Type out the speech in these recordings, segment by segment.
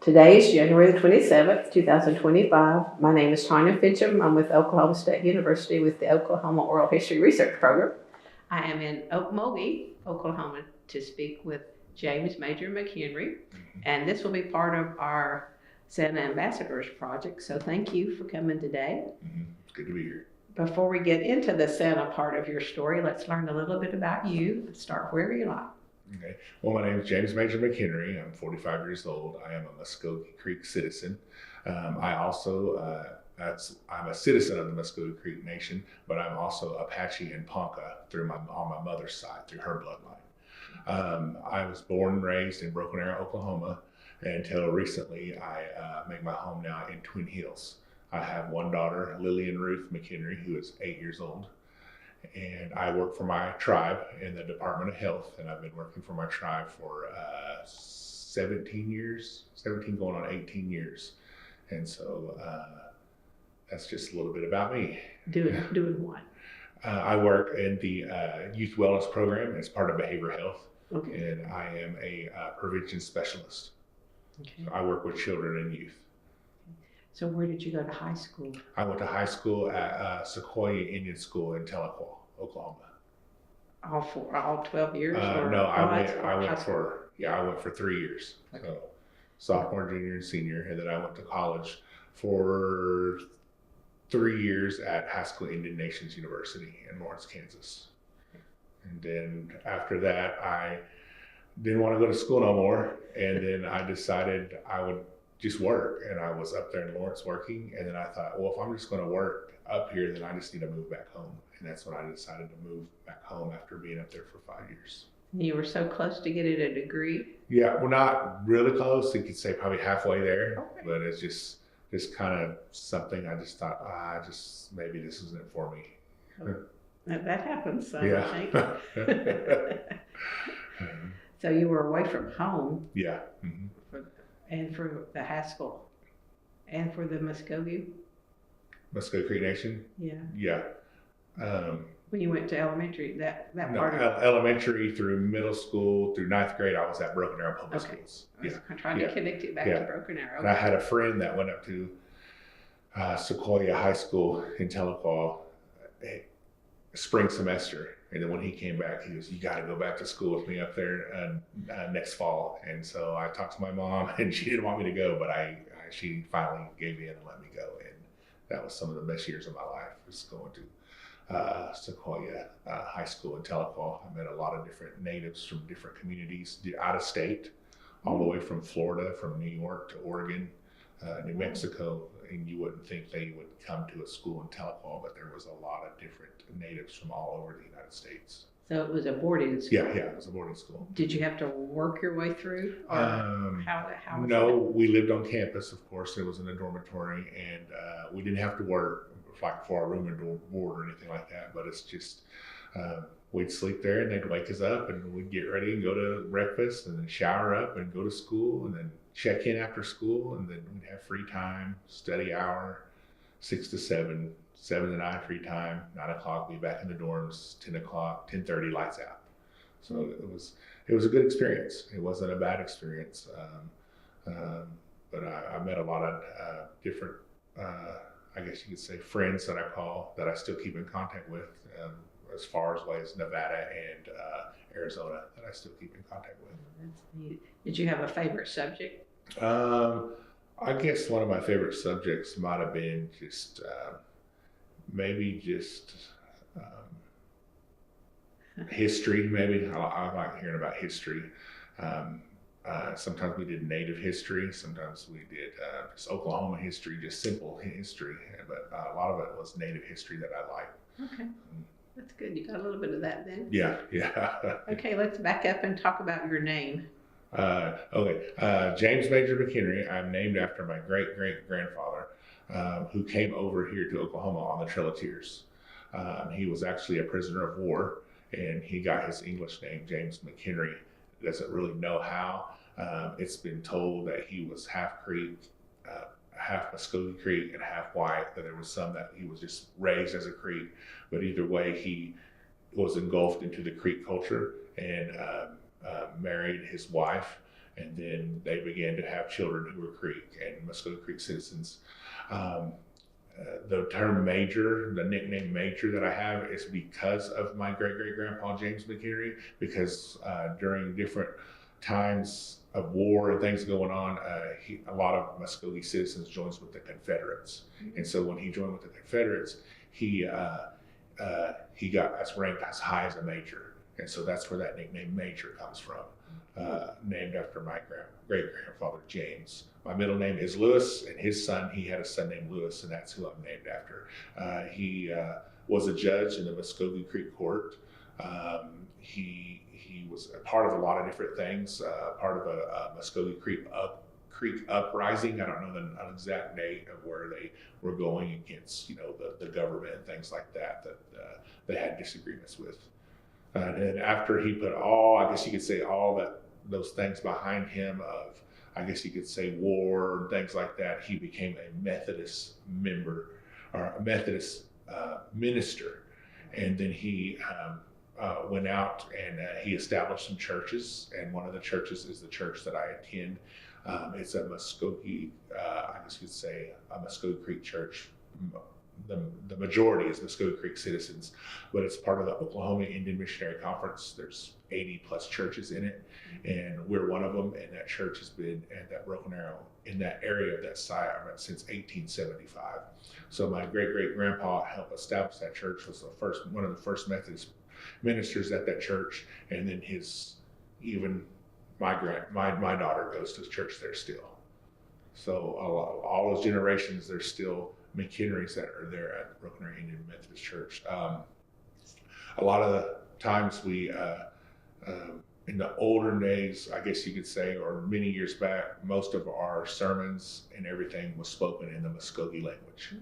Today is January the 27th, 2025. My name is Tanya Finchum. I'm with Oklahoma State University with the Oklahoma Oral History Research Program. I am in Okmulgee, Oklahoma, to speak with James Major McHenry, and this will be part of our Santa Ambassadors project. So thank you for coming today. It's good to be here. Before we get into the Santa part of your story, let's learn a little bit about you. Start wherever you like. Okay. Well, my name is James Major McHenry. I'm 45 years old. I am a Muscogee Creek citizen. I'm a citizen of the Muscogee Creek Nation, but I'm also Apache and Ponca on my mother's side, through her bloodline. I was born and raised in Broken Arrow, Oklahoma, until recently I make my home now in Twin Hills. I have one daughter, Lillian Ruth McHenry, who is 8 years old. And I work for my tribe in the Department of Health, and I've been working for my tribe for 17 years, 17 going on 18 years. And so that's just a little bit about me. Doing what? I work in the youth wellness program as part of behavioral health, Okay. and I am a prevention specialist. Okay. So I work with children and youth. So where did you go to high school? I went to high school at Sequoia Indian School in Tahlequah, Oklahoma. All 12 years? No, I went for 3 years. Okay. So sophomore, junior, and senior, and then I went to college for 3 years at Haskell Indian Nations University in Lawrence, Kansas. And then after that, I didn't want to go to school no more, and then I decided I would just work, and I was up there in Lawrence working, and then I thought, well, if I'm just going to work up here, then I just need to move back home, and that's when I decided to move back home after being up there for 5 years. You were so close to getting a degree? Yeah, we're not really close. You could say probably halfway there, Okay. but it's just kind of something I just thought, maybe this isn't for me. That happens, so Yeah. I think. So you were away from home. Yeah. Mm-hmm. For the Haskell and for the Muscogee? Muscogee Creek Nation? Yeah. Yeah. When you went to elementary, that No, part of elementary through middle school through 9th grade, I was at Broken Arrow Public Okay. Schools. I'm trying to connect it back to Broken Arrow. And I had a friend that went up to Sequoia High School in Tahlequah spring semester. And then when he came back, he goes, you got to go back to school with me up there next fall. And so I talked to my mom, and she didn't want me to go, but she finally gave in and let me go. And that was some of the best years of my life, was going to Sequoia High School in Tahlequah. I met a lot of different natives from different communities, out of state, all the way from Florida, from New York to Oregon, New Mexico. And you wouldn't think they would come to a school in Tahlequah, but there was a lot of different natives from all over the United States. So it was a boarding school? Yeah, it was a boarding school. Did you have to work your way through? Or how was no, we lived on campus, of course. It was in a dormitory, and we didn't have to work like for our room and board or anything like that, but it's just we'd sleep there, and they'd wake us up, and we'd get ready and go to breakfast, and then shower up and go to school, and then check in after school, and then we'd have free time, study hour, 6 to 7, 7 to 9 free time, 9 o'clock, be back in the dorms, 10 o'clock, 10:30 lights out. So it was a good experience. It wasn't a bad experience, but I met a lot of different, I guess you could say, friends that I still keep in contact with, as far away as Nevada and Arizona, that I still keep in contact with. That's neat. Did you have a favorite subject? I guess one of my favorite subjects might have been just maybe just history. Maybe I like hearing about history. Sometimes we did Native history. Sometimes we did just Oklahoma history, just simple history. But a lot of it was Native history that I liked. Okay. That's good. You got a little bit of that then. Yeah. Okay, let's back up and talk about your name. James Major McHenry. I'm named after my great-great-grandfather, who came over here to Oklahoma on the Trail of Tears. He was actually a prisoner of war, and he got his English name, James McHenry. Doesn't really know how. It's been told that he was half Creek, half Muscogee Creek, and half white. That there was some that he was just raised as a Creek, but either way, he was engulfed into the Creek culture and married his wife, and then they began to have children who were Creek and Muscogee Creek citizens. The term major, the nickname major that I have, is because of my great-great-grandpa James McHenry, because during different times of war and things going on, a lot of Muscogee citizens joins with the Confederates. And so when he joined with the Confederates, he got ranked as high as a major. And so that's where that nickname major comes from, named after my great-grandfather James. My middle name is Lewis, and his son, he had a son named Lewis, and that's who I'm named after. He was a judge in the Muscogee Creek Court. He was a part of a lot of different things, part of a Muscogee Creek uprising. I don't know the exact date of where they were going against, the government and things like that they had disagreements with. And then after he put I guess you could say those things behind him of, I guess you could say, war and things like that, he became a Methodist member or a Methodist minister. And then he went out and he established some churches. And one of the churches is the church that I attend. It's a Muscogee, I guess you could say, a Muscogee Creek church. The majority is Muscogee Creek citizens, but it's part of the Oklahoma Indian Missionary Conference. There's 80 plus churches in it, and we're one of them. And that church has been at that Broken Arrow in that area of that site since 1875. So my great-great-grandpa helped establish that church, was one of the first Methodist ministers at that church, and then my daughter goes to church there still. So all those generations, there's still McHenrys that are there at Broken Arrow Indian Methodist Church. A lot of the times we, in the older days, I guess you could say, or many years back, most of our sermons and everything was spoken in the Muscogee language.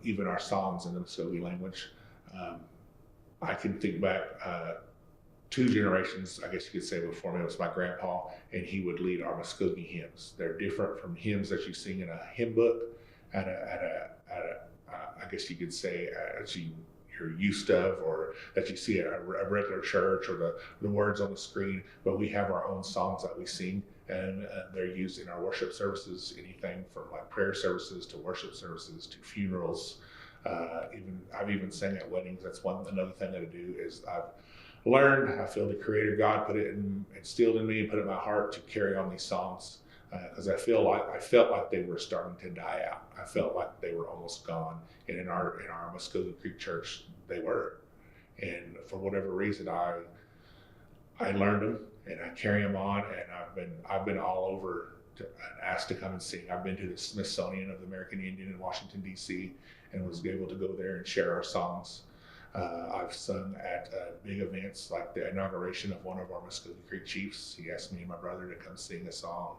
Even our songs in the Muscogee language. I can think back 2 generations, I guess you could say, before me. It was my grandpa, and he would lead our Muscogee hymns. They're different from hymns that you sing in a hymn book I guess you could say, as you're used of, or that you see at a regular church, or the words on the screen. But we have our own songs that we sing, and they're used in our worship services, anything from like prayer services to worship services to funerals. I've even sang at weddings. That's another thing that I do is I've learned. I feel the Creator God put it instilled in me and put it in my heart to carry on these songs. Because I felt like they were starting to die out. I felt like they were almost gone. And in our Muscogee Creek Church, they were. And for whatever reason, I learned them and I carry them on. And I've been all over asked to come and sing. I've been to the Smithsonian of the American Indian in Washington D.C. and was able to go there and share our songs. I've sung at big events like the inauguration of one of our Muscogee Creek chiefs. He asked me and my brother to come sing a song.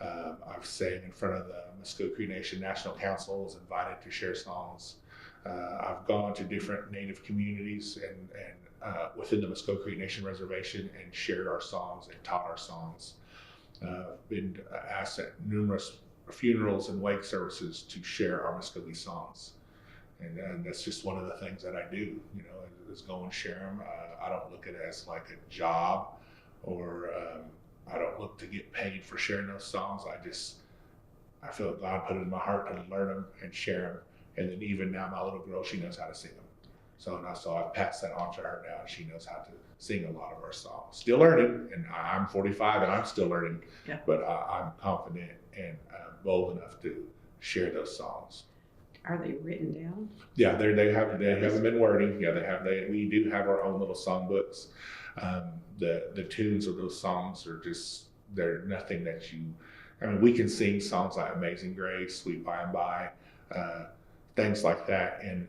I've sang in front of the Muscogee Creek Nation National Council, was invited to share songs. I've gone to different Native communities and within the Muscogee Creek Nation Reservation and shared our songs and taught our songs. Been asked at numerous funerals and wake services to share our Muscogee songs. And that's just one of the things that I do, is go and share them. I don't look at it as like a job, or I don't look to get paid for sharing those songs. I feel like God put it in my heart to learn them and share them. And then even now, my little girl, she knows how to sing them. So I've passed that on to her now, and she knows how to sing a lot of our songs. Still learning, and I'm 45 and I'm still learning, yeah. But I'm confident and bold enough to share those songs. Are they written down? Yeah, they haven't been wording. Yeah, we do have our own little songbooks. The tunes of those songs are they're nothing that we can sing songs like Amazing Grace, Sweet By and By, things like that in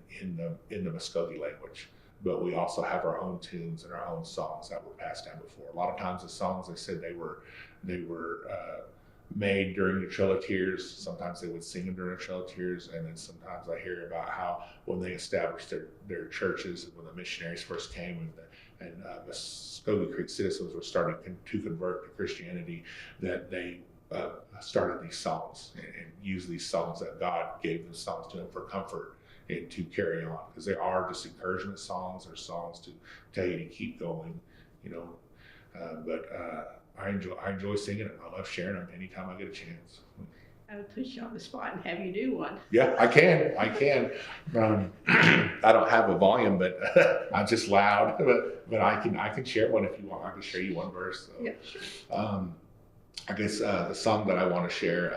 the Muscogee language. But we also have our own tunes and our own songs that were passed down before. A lot of times the songs, they said they were made during the Trail of Tears. Sometimes they would sing them during the Trail of Tears, and then sometimes I hear about how when they established their churches, when the missionaries first came and Muscogee Creek citizens were starting to convert to Christianity, that they started these songs and used these songs, that God gave those songs to them for comfort and to carry on, because they are just encouragement songs or songs to tell you to keep going, But I enjoy singing them. I love sharing them anytime I get a chance. I'll put you on the spot and have you do one. Yeah, I can. I don't have a volume, but I'm just loud. But I can share one if you want. I can share you one verse. So. Yeah, sure. I guess the song that I want to share,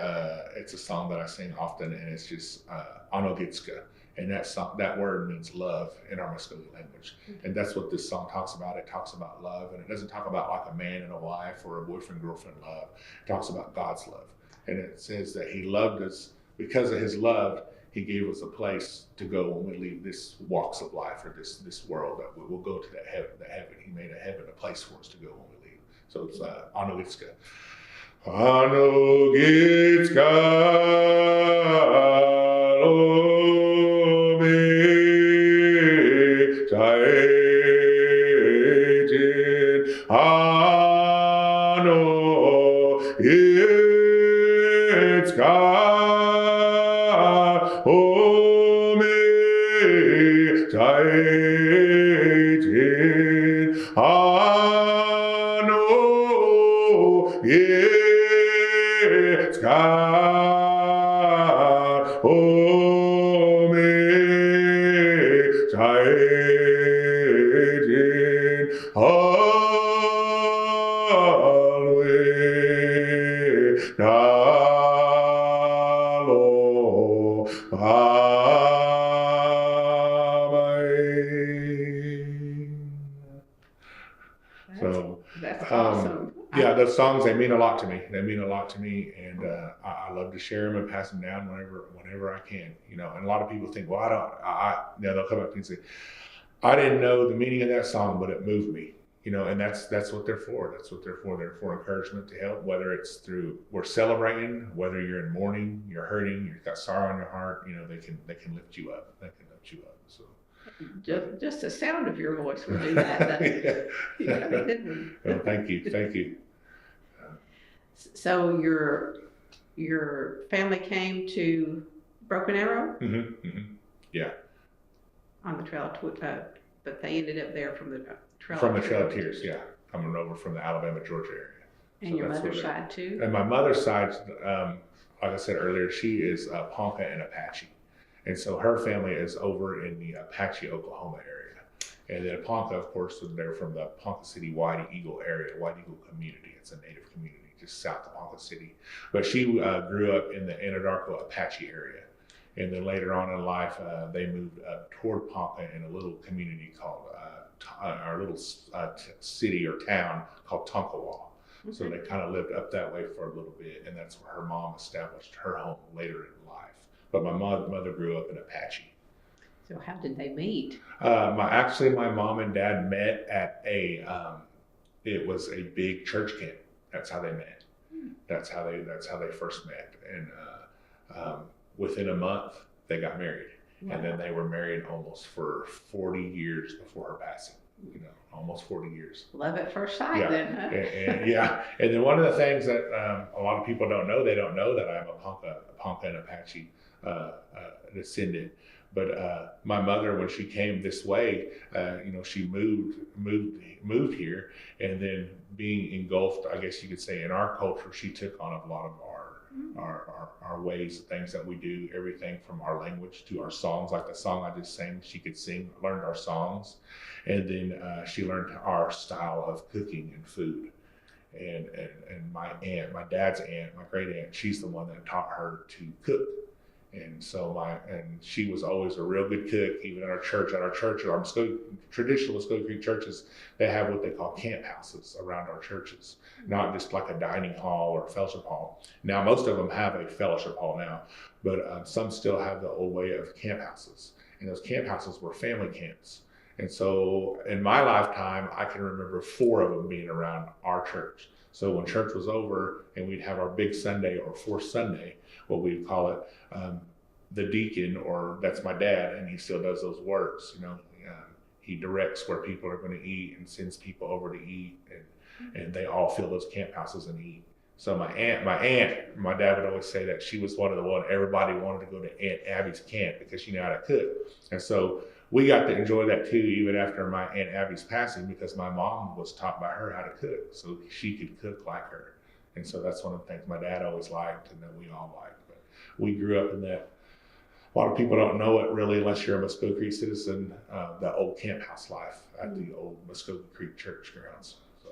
it's a song that I sing often, and it's just Okmulgee. And that word means love in our Muscogee language. And that's what this song talks about. It talks about love, and it doesn't talk about like a man and a wife or a boyfriend-girlfriend love. It talks about God's love. And it says that he loved us because of his love. He gave us a place to go when we leave this walks of life or this world, that we will go to that heaven. He made a heaven, a place for us to go when we leave. So it's Okmulgee. Okmulgee That's awesome. Yeah, those songs, they mean a lot to me. They mean a lot to me, and I love to share them and pass them down whenever I can. You know, and a lot of people think, well, they'll come up to me and say, I didn't know the meaning of that song, but it moved me. You know, and that's what they're for. That's what they're for. They're for encouragement, to help, whether it's through we're celebrating, whether you're in mourning, you're hurting, you've got sorrow in your heart. You know, they can lift you up. They can lift you up. So. Just the sound of your voice would do that. Yeah. Well, thank you. So your family came to Broken Arrow? Yeah. On the Trail of but they ended up there from the Trail From the Trail of Tears, yeah. Coming over from the Alabama, Georgia area. And so your mother's side too? And my mother's side, like I said earlier, she is Ponca and Apache. And so her family is over in the Apache, Oklahoma area. And then Ponca, of course, they're from the Ponca City White Eagle area, White Eagle community. It's a native community just south of Ponca City. But she grew up in the Anadarko Apache area. And then later on in life, they moved toward Ponca in a little community called, our little city or town called Tonkawa. Okay. So they kind of lived up that way for a little bit. And that's where her mom established her home later in life. But my mother grew up in Apache. So how did they meet? My mom and dad met at it was a big church camp. That's how they met. That's how they first met. And within a month, they got married. Wow. And then they were married almost for 40 years before her passing. You know, almost 40 years. Love at first sight, then, huh? And then one of the things that a lot of people don't know, they don't know that I'm a Ponca and Apache descendant. But my mother, when she came this way, she moved here, and then being engulfed, I guess you could say, in our culture, she took on a lot of our ways, things that we do, everything from our language to our songs. Like the song I just sang, she could sing, learned our songs, and then she learned our style of cooking and food. And my aunt, my dad's aunt, my great aunt, she's the one that taught her to cook. And so she was always a real good cook, even at our church. Our traditional Muscogee Creek churches, they have what they call camp houses around our churches, not just like a dining hall or a fellowship hall. Now, most of them have a fellowship hall now, but some still have the old way of camp houses. And those camp houses were family camps. And so in my lifetime, I can remember 4 of them being around our church. So when church was over and we'd have our big Sunday or fourth Sunday, what we'd call it, the deacon, or that's my dad, and he still does those works. He directs where people are going to eat and sends people over to eat, and they all fill those camp houses and eat. So my aunt, my dad would always say that she was one everybody wanted to go to Aunt Abby's camp because she knew how to cook. And so we got to enjoy that too, even after my Aunt Abby's passing, because my mom was taught by her how to cook, so she could cook like her. And so that's one of the things my dad always liked and that we all liked. But we grew up in that. A lot of people don't know it really unless you're a Muscogee Creek citizen, the old camp house life at the old Muscogee Creek church grounds. So,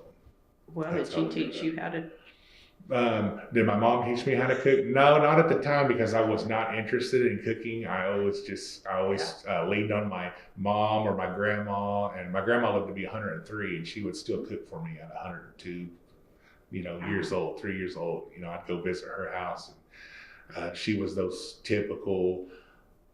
well, did she teach you how to? Did my mom teach me how to cook? No, not at the time, because I was not interested in cooking. I always leaned on my mom or my grandma, and my grandma lived to be 103, and she would still cook for me at 102, years old, 3 years old. I'd go visit her house, and she was those typical,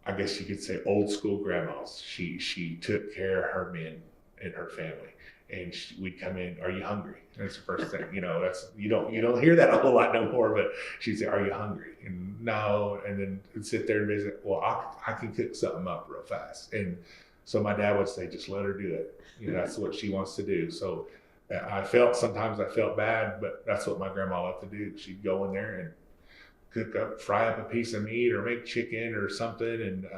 I guess you could say, old school grandmas. She took care of her men in her family. And we'd come in, "Are you hungry?" That's the first thing, that's, you don't hear that a whole lot no more, but she'd say, "Are you hungry?" And no, and then we'd sit there and visit, "Well, I can cook something up real fast." And so my dad would say, "Just let her do it. That's what she wants to do." So sometimes I felt bad, but that's what my grandma loved to do. She'd go in there and fry up a piece of meat or make chicken or something, and,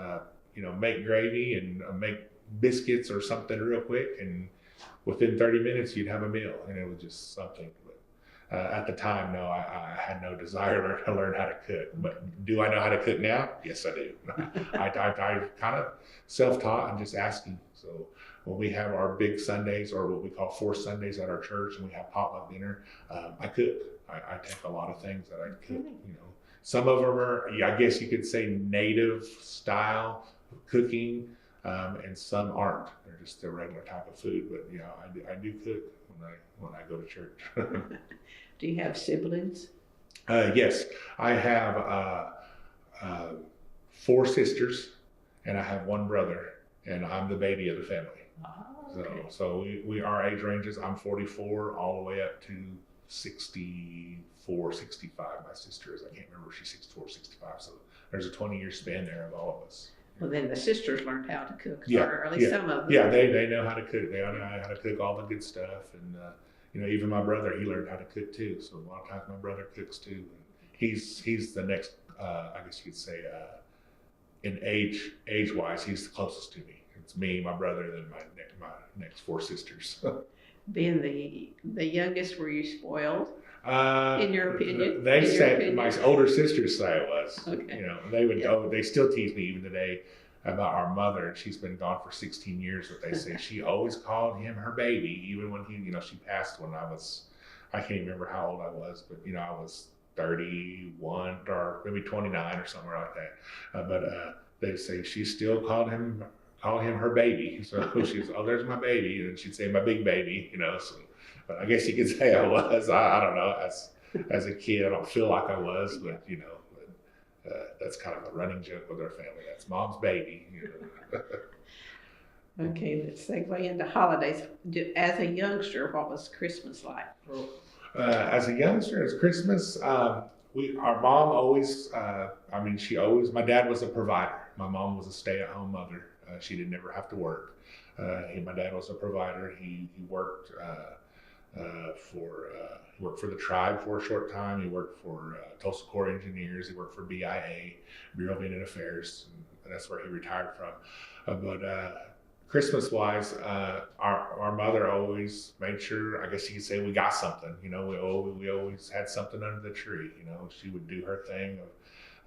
make gravy and make biscuits or something real quick. And within 30 minutes, you'd have a meal, and it was just something. But at the time, no, I had no desire to learn how to cook. But do I know how to cook now? Yes, I do. I kind of self-taught and just asking. So when we have our big Sundays, or what we call 4 Sundays at our church, and we have potluck dinner, I cook. I take a lot of things that I cook. Some of them are, I guess you could say, native style cooking. And some aren't. They're just a regular type of food. But I do cook when I go to church. Do you have siblings? Yes, I have 4 sisters, and I have 1 brother, and I'm the baby of the family. Oh, okay. So we our age ranges. I'm 44 all the way up to 64, 65. My sister is. I can't remember if she's 64, 65. So there's a 20-year span there of all of us. Well, then the sisters learned how to cook, or at least some of them. Yeah, they know how to cook. They know how to cook all the good stuff. And, even my brother, he learned how to cook too. So a lot of times my brother cooks too. And he's the next, I guess you could say, in age-wise, he's the closest to me. It's me, my brother, and then my next 4 sisters. Being the youngest, were you spoiled? In your opinion? My older sisters say I was. Okay. They still tease me even today about our mother. She's been gone for 16 years, but they say she always called him her baby, even when she passed when I can't remember how old I was, but I was 31 or maybe 29 or somewhere like that. But they say she still called him her baby. So she was, "Oh, there's my baby," and she'd say, "My big baby," So. But I guess you could say I was. I don't know. As a kid, I don't feel like I was, but that's kind of a running joke with our family. That's Mom's baby. Okay, let's segue into holidays. As a youngster, what was Christmas like? As a youngster, as Christmas, our mom always. My dad was a provider. My mom was a stay-at-home mother. She didn't never have to work. My dad was a provider. He worked. He worked for the tribe for a short time. He worked for Tulsa Corps Engineers. He worked for BIA, Bureau of Indian Affairs, and that's where he retired from. But Christmas-wise, our mother always made sure, I guess you could say, we got something. We always had something under the tree. She would do her thing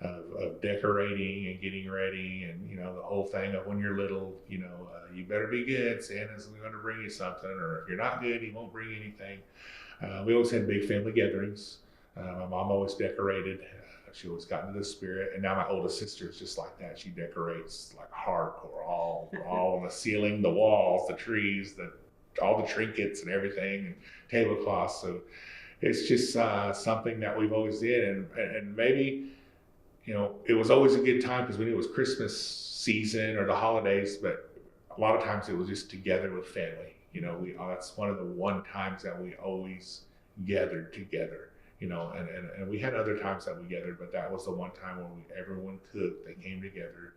of decorating and getting ready, and the whole thing of when you're little, you better be good. Santa's going to bring you something, or if you're not good, he won't bring anything. We always had big family gatherings. My mom always decorated. She always got into the spirit, and now my oldest sister is just like that. She decorates like hardcore, all on the ceiling, the walls, the trees, all the trinkets and everything, and tablecloths. So it's just something that we've always did, and maybe. It was always a good time because we knew it was Christmas season or the holidays, but a lot of times it was just together with family. That's one of the times that we always gathered together, and we had other times that we gathered, but that was the one time when everyone cooked, they came together.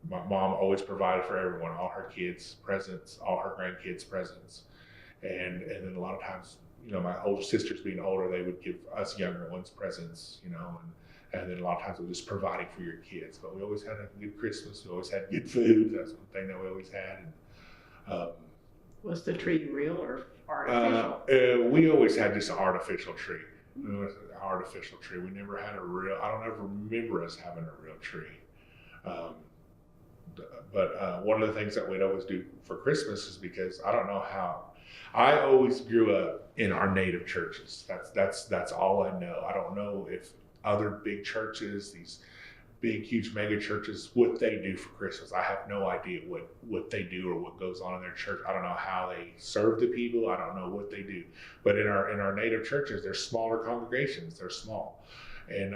My mom always provided for everyone, all her kids' presents, all her grandkids' presents. And then a lot of times, my older sisters being older, they would give us younger ones presents, And then a lot of times we're just providing for your kids. But we always had a good Christmas. We always had good food. That's one thing that we always had. And, was the tree real or artificial? we always had just an artificial tree. It was an artificial tree. We never had a real, I don't ever remember us having a real tree. But one of the things that we'd always do for Christmas is because I don't know how, I always grew up in our native churches. That's all I know. I don't know if other big churches, these big, huge mega churches, what they do for Christmas. I have no idea what they do or what goes on in their church. I don't know how they serve the people. I don't know what they do. But in our native churches, they're smaller congregations. They're small, and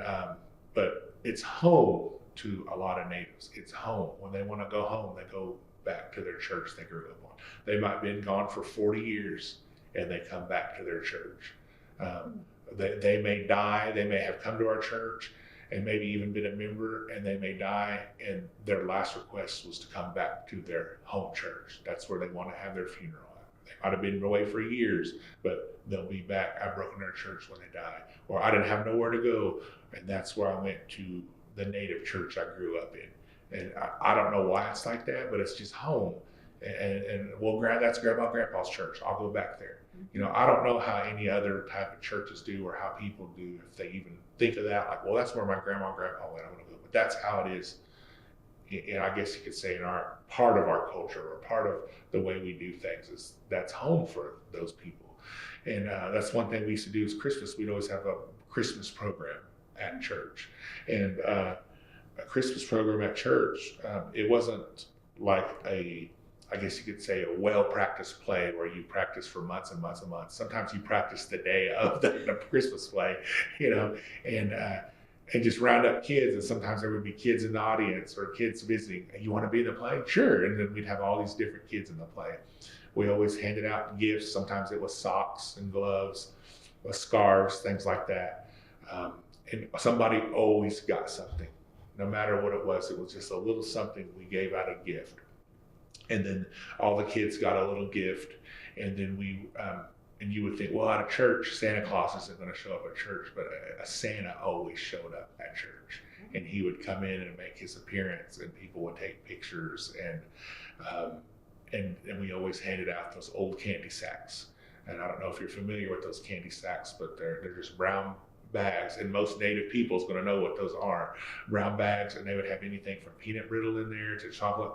but it's home to a lot of natives. It's home. When they want to go home, they go back to their church they grew up on. They might have been gone for 40 years, and they come back to their church. They may die. They may have come to our church and maybe even been a member, and they may die, and their last request was to come back to their home church. That's where they want to have their funeral at. They might have been away for years, but they'll be back. I broke in their church when they die, or I didn't have nowhere to go, and that's where I went to the native church I grew up in. And I don't know why it's like that, but it's just home. And well, that's Grandma and Grandpa's church. I'll go back there. You know, I don't know how any other type of churches do or how people do, if they even think of that, like, well, that's where my grandma and grandpa went, I want to go. But that's how it is. And I guess you could say in our part of our culture or part of the way we do things is that's home for those people. And that's one thing we used to do is Christmas. We'd always have a Christmas program at church. And a Christmas program at church, it wasn't like I guess you could say a well-practiced play where you practice for months and months and months. Sometimes you practice the day of the Christmas play, you know, and just round up kids. And sometimes there would be kids in the audience or kids visiting. You want to be in the play? Sure. And then we'd have all these different kids in the play. We always handed out gifts. Sometimes it was socks and gloves, scarves, things like that. And somebody always got something. No matter what it was just a little something we gave out a gift. And then all the kids got a little gift, and then and you would think, well, at a church, Santa Claus isn't going to show up at church, but a Santa always showed up at church, and he would come in and make his appearance, and people would take pictures, and we always handed out those old candy sacks. And I don't know if you're familiar with those candy sacks, but they're just brown bags, and most native people is going to know what those are. Brown bags, and they would have anything from peanut brittle in there to chocolate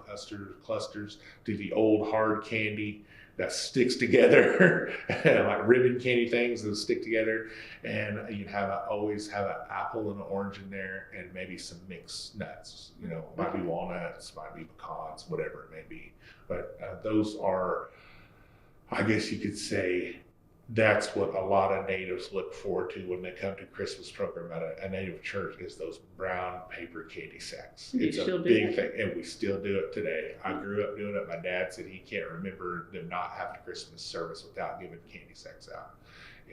clusters to the old hard candy that sticks together, like ribbon candy things that stick together. And you'd always have an apple and an orange in there, and maybe some mixed nuts. You know, might be walnuts, might be pecans, whatever it may be. But those are, I guess you could say, that's what a lot of natives look forward to when they come to Christmas program at a native church, is those brown paper candy sacks. It's a big thing, and we still do it today. I grew up doing it. My dad said he can't remember them not having a Christmas service without giving candy sacks out.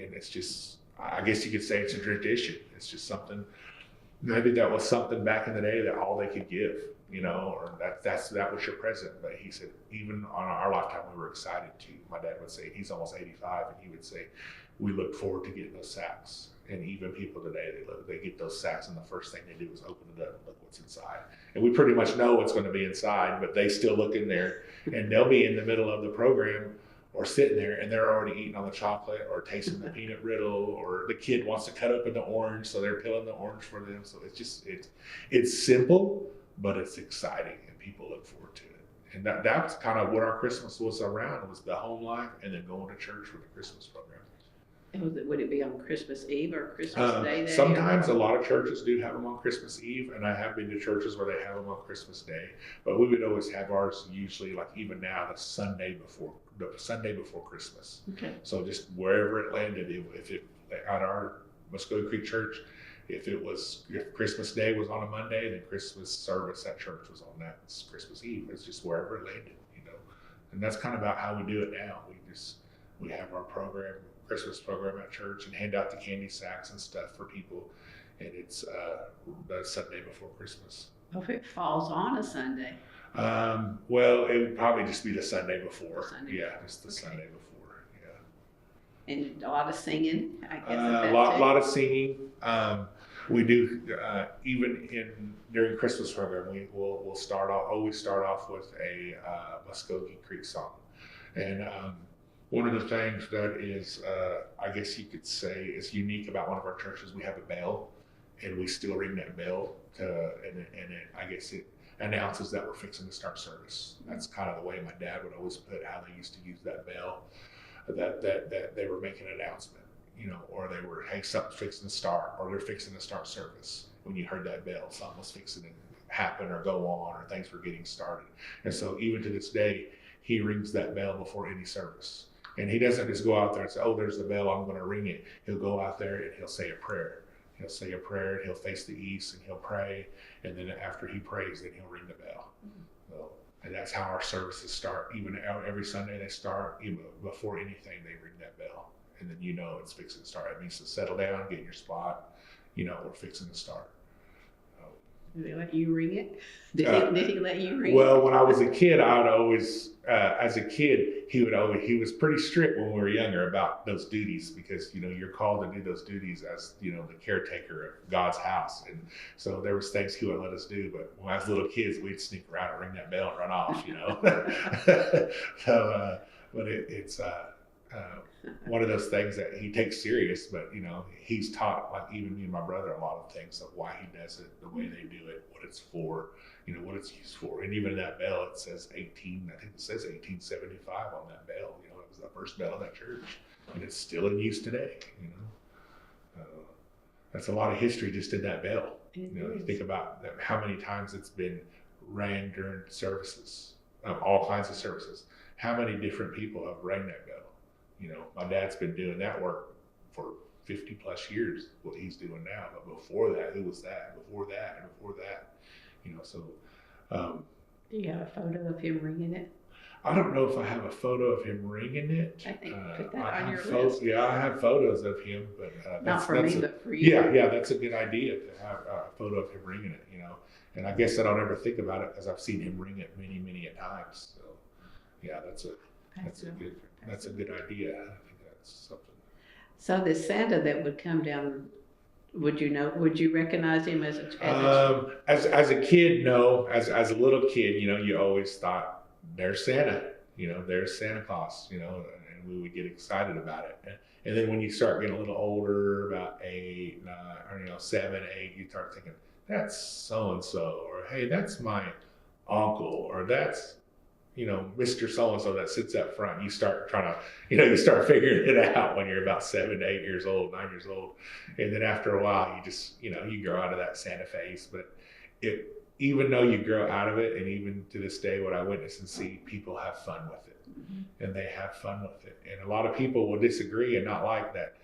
And it's just, I guess you could say it's a tradition. It's just something, maybe that was something back in the day that all they could give, you know, or that was your present. But he said, even on our lifetime, we were excited to. My dad would say, he's almost 85, and he would say, we look forward to getting those sacks. And even people today, they get those sacks, and the first thing they do is open it up and look what's inside. And we pretty much know what's going to be inside, but they still look in there, and they'll be in the middle of the program or sitting there, and they're already eating on the chocolate or tasting the peanut brittle, or the kid wants to cut open the orange, so they're peeling the orange for them. So it's simple, but it's exciting, and people look forward to it. And that's kind of what our Christmas was around, was the home life and then going to church for the Christmas program. And would it be on Christmas Eve or Christmas Day? Sometimes a lot of churches do have them on Christmas Eve, and I have been to churches where they have them on Christmas Day. But we would always have ours usually, like even now, the Sunday before Christmas. Okay. So just wherever it landed, if at our Muscogee Creek Church, if Christmas Day was on a Monday, then Christmas service at church was on that Christmas Eve. It's just wherever it landed, you know. And that's kind of about how we do it now. We have our Christmas program at church, and hand out the candy sacks and stuff for people. And it's the Sunday before Christmas. Well, if it falls on a Sunday. Well, it would probably just be the Sunday before. Just the Sunday before. Yeah. And a lot of singing, I guess. A lot of singing. We do even during Christmas program. We'll always start off with a Muscogee Creek song, and one of the things that is I guess you could say is unique about one of our churches. We have a bell, and we still ring that bell I guess it announces that we're fixing to start service. That's kind of the way my dad would always put how they used to use that bell, that they were making an announcement, or they were, hey, something's fixing to start, or they're fixing to start service. When you heard that bell, something was fixing to happen or go on, or things were getting started. And so even to this day, he rings that bell before any service. And he doesn't just go out there and say, oh, there's the bell, I'm going to ring it. He'll go out there and he'll say a prayer. He'll say a prayer, and he'll face the east, and he'll pray, and then after he prays, then he'll ring the bell. So, and that's how our services start. Even every Sunday they start, even before anything, they ring that bell. And then it's fixing to start. It means to settle down, get in your spot, we're fixing to start. Did they let you ring it? Did he let you ring it? Well, when I was a kid, I would always, as a kid, he was pretty strict when we were younger about those duties, because, you're called to do those duties as, the caretaker of God's house. And so there was things he would let us do, but when I was little kids, we'd sneak around and ring that bell and run off, So, but it's one of those things that he takes serious, but he's taught, like, even me and my brother, a lot of things of why he does it, the way they do it, what it's for, what it's used for. And even that bell, it says I think it says 1875 on that bell. It was the first bell of that church, and it's still in use today. That's a lot of history just in that bell. You think about how many times it's been rang during services, all kinds of services. How many different people have rang that bell? My dad's been doing that work for 50 plus years, what he's doing now. But before that, who was that? Before that, and before that, so. Do you have a photo of him ringing it? I don't know if I have a photo of him ringing it. I think put that on your list. Yeah, I have photos of him, but not for me, but for you. Yeah, that's a good idea to have a photo of him ringing it. And I guess I don't ever think about it because I've seen him ring it many, many a times. So, yeah, that's a good idea. I think that's something. So the Santa that would come down, would you recognize him as a kid? No. As a little kid, you always thought, there's Santa, there's Santa Claus, and we would get excited about it. And then when you start getting a little older, about 8, 9, or 7, 8, you start thinking, that's so and so, or hey, that's my uncle, or that's Mr. So-and-so that sits up front. You start trying to, you start figuring it out when you're about 7 to 8 years old, 9 years old. And then after a while, you just, you grow out of that Santa face. But even though you grow out of it, and even to this day, what I witness and see, people have fun with it. Mm-hmm. And they have fun with it. And a lot of people will disagree and not like that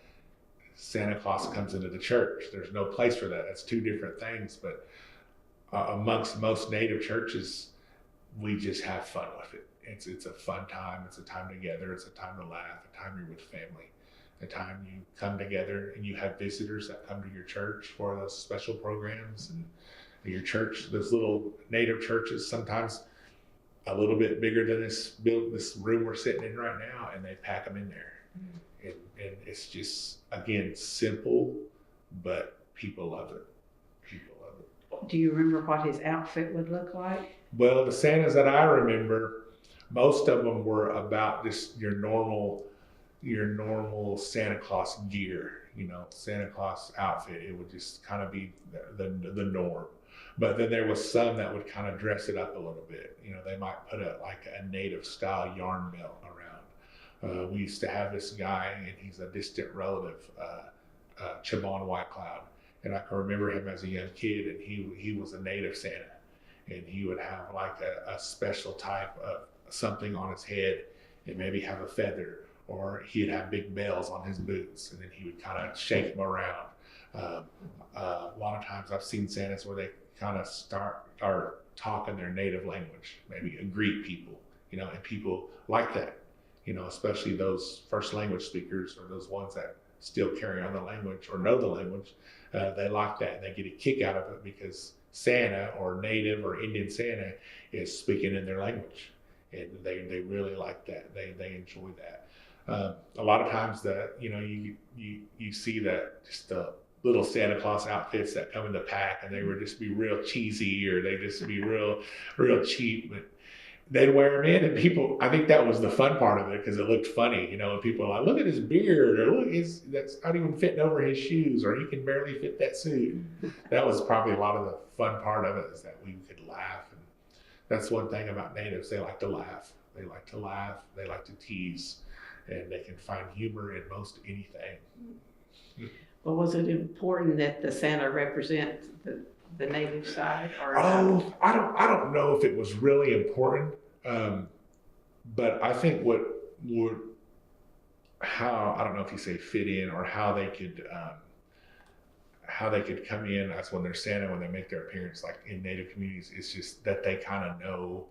Santa Claus comes into the church. There's no place for that. That's two different things. But amongst most native churches, we just have fun with it. It's a fun time. It's a time together. It's a time to laugh, a time you're with family, a time you come together and you have visitors that come to your church for those special programs. And your church, those little native churches, sometimes a little bit bigger than this room we're sitting in right now, and they pack them in there. Mm-hmm. And it's just, again, simple, but people love it. People love it. Do you remember what his outfit would look like? Well, the Santas that I remember, most of them were about just your normal Santa Claus gear, Santa Claus outfit. It would just kind of be the norm. But then there was some that would kind of dress it up a little bit. They might put a native style yarn belt around. We used to have this guy, and he's a distant relative, Chabon White Cloud. And I can remember him as a young kid, and he was a native Santa. And he would have like a special type of something on his head, and maybe have a feather, or he'd have big bells on his boots, and then he would kind of shake them around. A lot of times I've seen Santas where they kind of start talking their native language, maybe greet people, and people like that, especially those first language speakers, or those ones that still carry on the language or know the language. They like that, and they get a kick out of it because Santa, or native or Indian Santa, is speaking in their language, and they really like that. They enjoy that. A lot of times you see that just the little Santa Claus outfits that come in the pack, and they would just be real cheesy, or they just be real cheap. But they'd wear them in, and people, I think that was the fun part of it, because it looked funny, you know, and people were like, look at his beard, or look, that's not even fitting over his shoes, or he can barely fit that suit. That was probably a lot of the fun part of it, is that we could laugh. And that's one thing about natives, they like to laugh. They like to laugh, they like to tease, and they can find humor in most anything. Well, was it important that the Santa represent the native side? Or Oh, I don't know if it was really important, but I think how, I don't know if you say fit in, or how they could come in as when they're Santa, when they make their appearance, like in Native communities. It's just that they kind of know,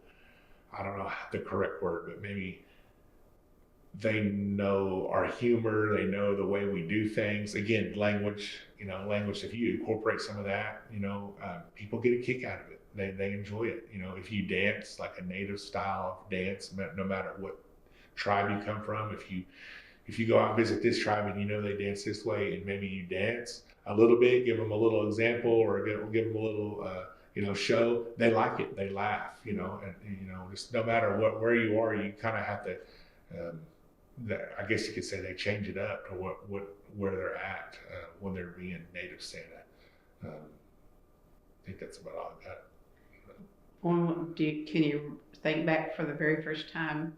I don't know the correct word, but maybe they know our humor, they know the way we do things. Again, language, if you incorporate some of that, people get a kick out of it. They enjoy it. If you dance like a native style dance, no matter what tribe you come from, if you go out and visit this tribe and they dance this way, and maybe you dance a little bit, give them a little example, or give them a little, show, they like it, they laugh, and just no matter where you are, you kind of have to, I guess you could say they change it up to where they're at when they're being native Santa. I think that's about all I got. Well, can you think back for the very first time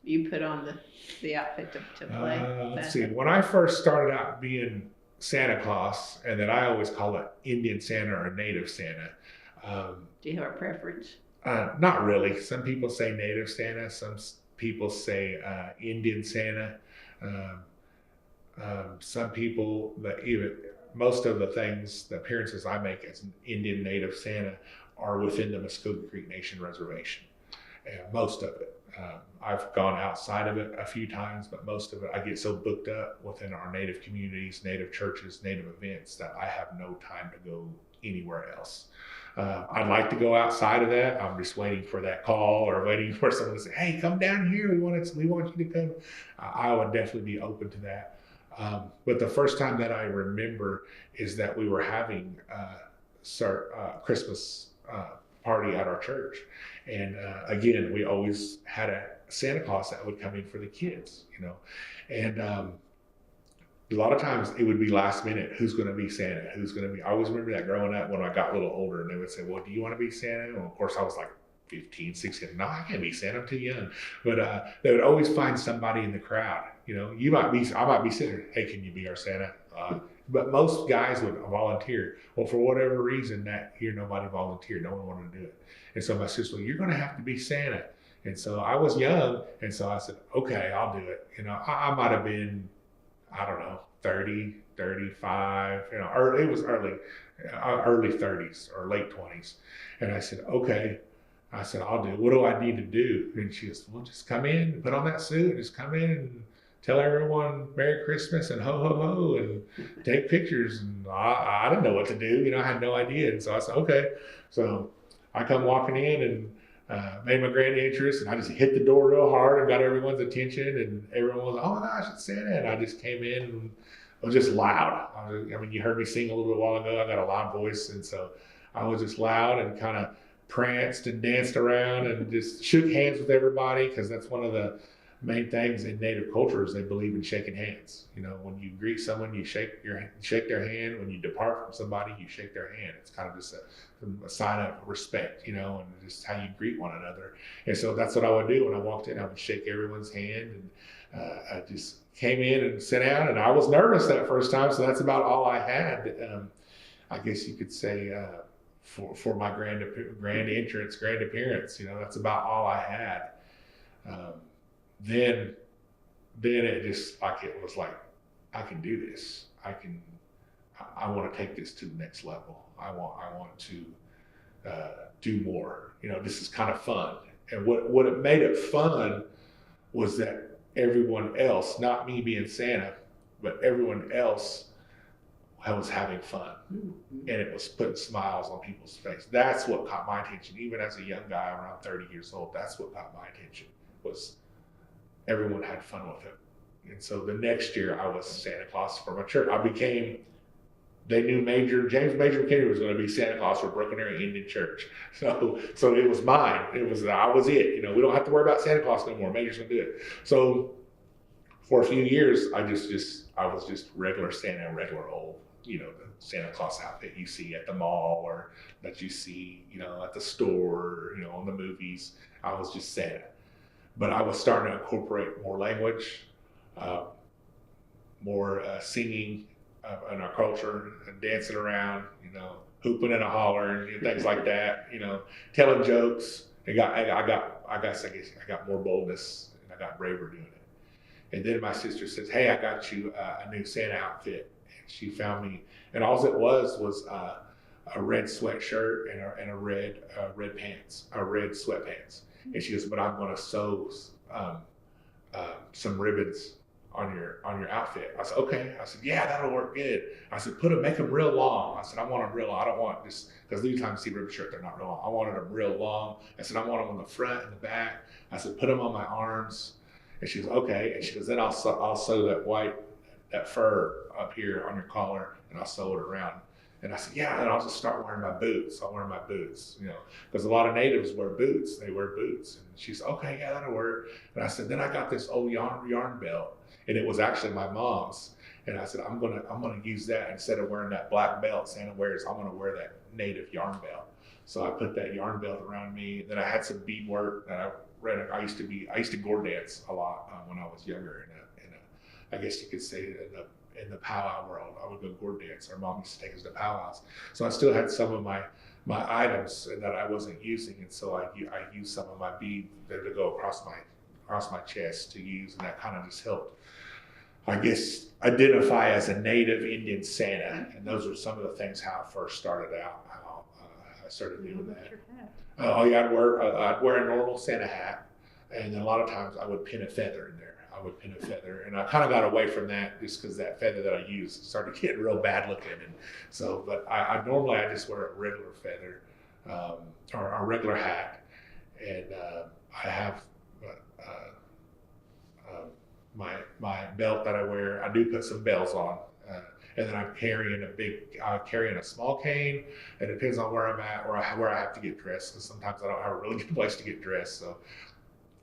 you put on the outfit to play? Let's see. When I first started out being Santa Claus, and then I always call it Indian Santa or Native Santa. Do you have a preference? Not really. Some people say Native Santa. Some people say Indian Santa. Some people, most of the appearances I make as an Indian Native Santa are within the Muscogee Creek Nation reservation. Most of it. I've gone outside of it a few times, but most of it, I get so booked up within our Native communities, Native churches, Native events, that I have no time to go anywhere else. I'd like to go outside of that. I'm just waiting for that call, or waiting for someone to say, hey, come down here. We want you to come. I would definitely be open to that. But the first time that I remember is that we were having Christmas party at our church. And again, we always had a Santa Claus that would come in for the kids, and a lot of times it would be last minute. Who's going to be Santa? I always remember that growing up when I got a little older, and they would say, well, do you want to be Santa? Well, of course, I was like 15, 16. No, I can't be Santa. I'm too young. But they would always find somebody in the crowd. I might be sitting there, hey, can you be our Santa? But most guys would volunteer. Well, for whatever reason, that year nobody volunteered. No one wanted to do it. And so my sister, well, you're going to have to be Santa. And so I was young, and so I said, okay, I'll do it. I might have been, I don't know, 30, 35, it was early 30s or late 20s. And I said, okay. I said, I'll do it. What do I need to do? And she goes, well, just come in, put on that suit, and just come in and tell everyone Merry Christmas and ho, ho, ho, and take pictures. And I didn't know what to do. I had no idea. And so I said, okay. So I come walking in and made my grand entrance, and I just hit the door real hard and got everyone's attention, and everyone was like, oh my gosh, it's Santa. And I just came in and I was just loud. You heard me sing a little bit while ago. I got a loud voice, and so I was just loud and kind of pranced and danced around and just shook hands with everybody, because that's one of the main things in Native culture is they believe in shaking hands. When you greet someone, you shake their hand. When you depart from somebody, you shake their hand. It's kind of just a sign of respect, and just how you greet one another. And so that's what I would do when I walked in. I would shake everyone's hand, and I just came in and sat down. And I was nervous that first time, so that's about all I had. I guess you could say for my grand entrance, grand appearance. That's about all I had. Then it just it was like, I can do this. I want to take this to the next level. I want to do more. This is kind of fun. And what it made it fun was that everyone else, not me being Santa, but everyone else was having fun. And it was putting smiles on people's face. That's what caught my attention. Even as a young guy around 30 years old, that's what caught my attention, was everyone had fun with it. And so the next year I was Santa Claus for my church. I became they knew James Major McHenry was going to be Santa Claus for Broken Arrow Indian Church. So it was mine. I was it. You know, we don't have to worry about Santa Claus no more. Major's going to do it. So for a few years, I was just regular Santa, regular old, you know, the Santa Claus outfit you see at the mall or that you see, you know, at the store, you know, on the movies. I was just Santa. But I was starting to incorporate more language, more singing in our culture and dancing around, you know, hooping and a hollering, things like that, you know, telling jokes. I got more boldness and I got braver doing it. And then my sister says, "Hey, I got you a new Santa outfit." And she found me, and all it was a red sweatshirt and a red pants, red sweatpants. And she goes, "But I'm going to sew some ribbons on your outfit." I said, "Okay." I said, "Yeah, that'll work good." I said, make them real long." I said, "I want them real long. I don't want just, because lead time you see ribbon shirt, they're not real long. I wanted them real long." I said, "I want them on the front and the back." I said, "Put them on my arms." And she goes, "Okay." And she goes, "Then I'll sew that fur up here on your collar, and I'll sew it around." And I said, "Yeah," and I'll just start wearing my boots. I'll wear my boots, you know, because a lot of natives wear boots. They wear boots. And she said, "Okay, yeah, that'll work." And I said, "Then I got this old yarn belt, and it was actually my mom's." And I said, I'm gonna use that instead of wearing that black belt Santa wears. I'm gonna wear that native yarn belt. So I put that yarn belt around me. Then I had some beadwork that I read. I used to gore dance a lot when I was younger. I guess you could say in the powwow world, I would go gore dance. Our mom used to take us to powwows. So I still had some of my items that I wasn't using, and so I used some of my beads to go across my chest to use, and that kind of just helped, I guess, identify as a native Indian Santa. And those are some of the things how I first started out, how I started doing that. Oh yeah, I'd wear a normal Santa hat, and then a lot of times I would pin a feather in there. And I kind of got away from that just because that feather that I used started getting real bad looking. And so, but I normally just wear a regular feather or a regular hat, and I have my belt that I wear. I do put some bells on, and then I'm carrying a small cane. It depends on where I'm at or where I have to get dressed, because sometimes I don't have a really good place to get dressed. So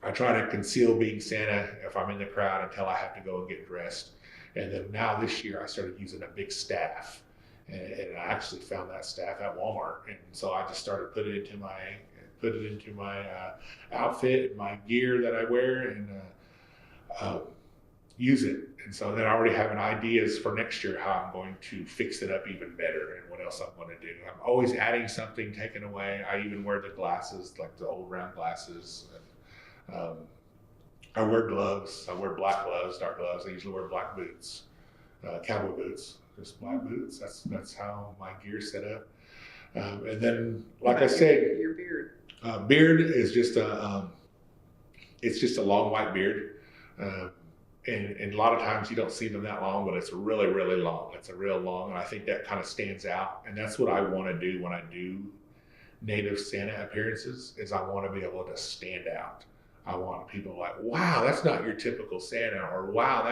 I try to conceal being Santa if I'm in the crowd until I have to go and get dressed. And then now this year I started using a big staff, and I actually found that staff at Walmart. And so I just started put it into my outfit and my gear that I wear, and use it. And so then I already have an ideas for next year how I'm going to fix it up even better and what else I'm going to do. I'm always adding something, taking away. I even wear the glasses, like the old round glasses. I wear gloves. I wear black gloves, dark gloves. I usually wear black boots, cowboy boots, just black boots. That's how my gear's set up. And then, like I said, your beard. Beard is just it's just a long white beard. And a lot of times you don't see them that long, but it's really, really long. It's a real long, and I think that kind of stands out. And that's what I want to do when I do native Santa appearances, is I want to be able to stand out. I want people like, "Wow, that's not your typical Santa," or "Wow,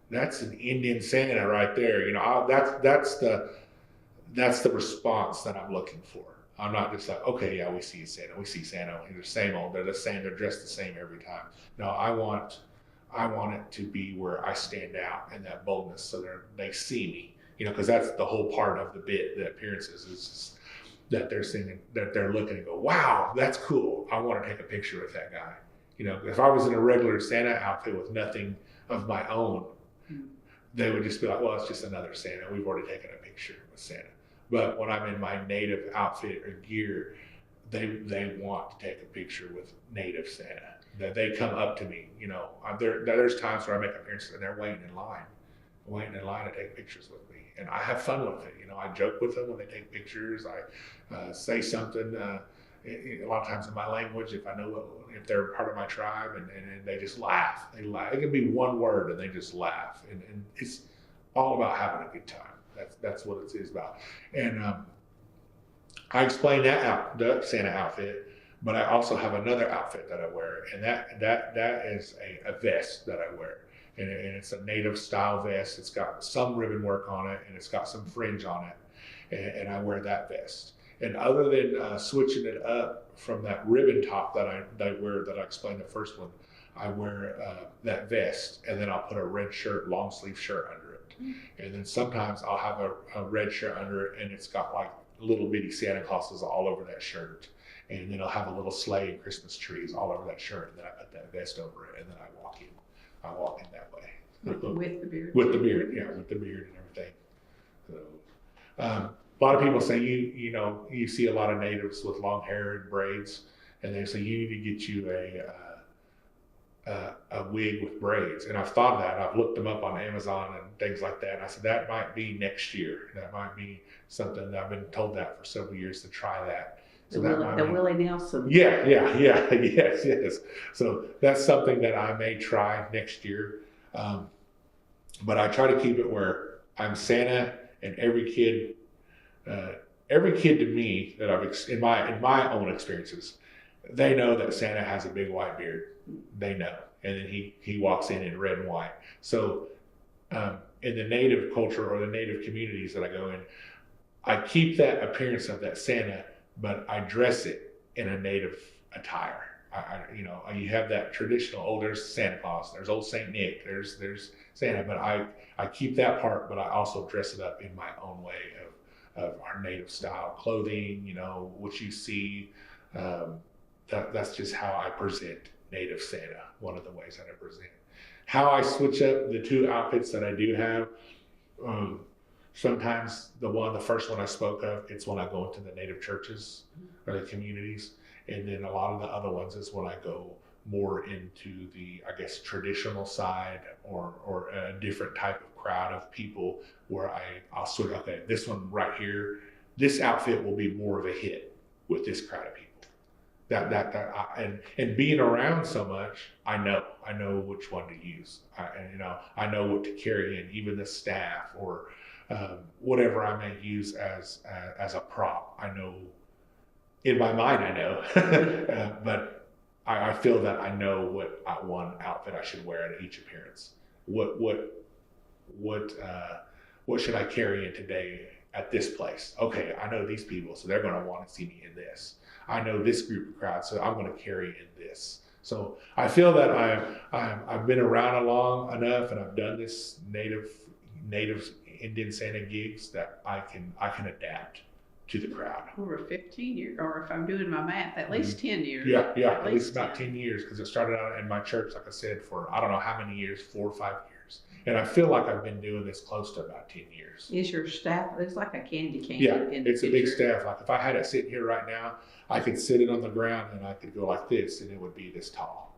that's an Indian Santa right there." You know, that's the response that I'm looking for. I'm not just like, "Okay, yeah, we see Santa. They're the same old. They're the same. They're dressed the same every time." No, I want it to be where I stand out and that boldness, so they see me. You know, because that's the whole part of the bit, the appearances, is just that they're singing, that they're looking and go, "Wow, that's cool. I want to take a picture with that guy." You know, if I was in a regular Santa outfit with nothing of my own, they would just be like, "Well, it's just another Santa. We've already taken a picture with Santa." But when I'm in my native outfit or gear, they want to take a picture with native Santa. That they come up to me. You know, there's times where I make appearances and they're waiting in line to take pictures with me, and I have fun with it. You know, I joke with them when they take pictures. I say something. A lot of times in my language, if I know if they're part of my tribe, and they just laugh. They laugh. It can be one word and they just laugh, and it's all about having a good time. That's what it is about. And I explain the Santa outfit, but I also have another outfit that I wear, and that is a vest that I wear. and it's a native style vest. It's got some ribbon work on it, and it's got some fringe on it, and I wear that vest. And other than switching it up from that ribbon top that I wear, that I explained the first one, I wear that vest, and then I'll put a red shirt, long sleeve shirt under it. And then sometimes I'll have a red shirt under it, and it's got like little bitty Santa Clauses all over that shirt. And then I'll have a little sleigh and Christmas trees all over that shirt, and then I put that vest over it, and then I walk in. I walk in that way. With the beard. With the beard, yeah, with the beard and everything. So, a lot of people say you see a lot of natives with long hair and braids, and they say you need to get you a wig with braids. And I've thought of that. I've looked them up on Amazon and things like that. And I said that might be next year. That might be something that I've been told that for several years to try that. So the Willie Nelson. Yeah, yes. So that's something that I may try next year. But I try to keep it where I'm Santa, and every kid to me that in my own experiences, they know that Santa has a big white beard. They know, and then he walks in red and white. So in the native culture or the native communities that I go in, I keep that appearance of that Santa, but I dress it in a native attire. You have that traditional, there's Santa Claus, there's old Saint Nick, there's Santa, but I keep that part, but I also dress it up in my own way of our native style clothing, what you see. That's just how I present native Santa, one of the ways that I present. How I switch up the two outfits that I do have, sometimes the first one I spoke of, it's when I go into the native churches or the communities. And then a lot of the other ones is when I go more into the, I guess, traditional side or a different type of crowd of people where I'll sort of, okay, this one right here, this outfit will be more of a hit with this crowd of people. And being around so much, I know which one to use. I know what to carry in, even the staff or whatever I may use as a prop. I know. In my mind, I know, but I feel that I know what one outfit I should wear at each appearance. What should I carry in today at this place? Okay, I know these people, so they're going to want to see me in this. I know this group of crowd, so I'm going to carry in this. So I feel that I've been around long enough, and I've done this native Indian Santa gigs that I can adapt to the crowd. Over 15 years, or if I'm doing my math, at least 10 years. Yeah, at least about 10 years, because it started out in my church, like I said, for I don't know how many years, 4 or 5 years. And I feel like I've been doing this close to about 10 years. Is your staff, it's like a candy cane. Yeah, it's a big staff. Like if I had it sitting here right now, I could sit it on the ground and I could go like this and it would be this tall.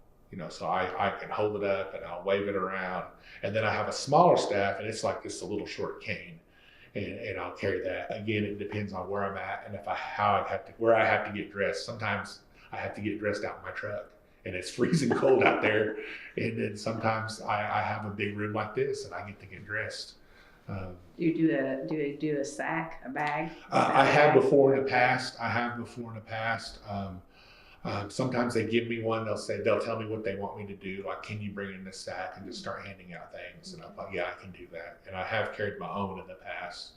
So I can hold it up and I'll wave it around. And then I have a smaller staff and it's like this a little short cane. And I'll carry that. Again, it depends on where I'm at and where I have to get dressed. Sometimes I have to get dressed out in my truck and it's freezing cold out there. And then sometimes I have a big room like this and I get to get dressed. Do you do a sack, a bag? I have before in the past. Sometimes they give me one. They'll tell me what they want me to do. Like, can you bring in this sack and just start handing out things? And I'm like, yeah, I can do that. And I have carried my own in the past.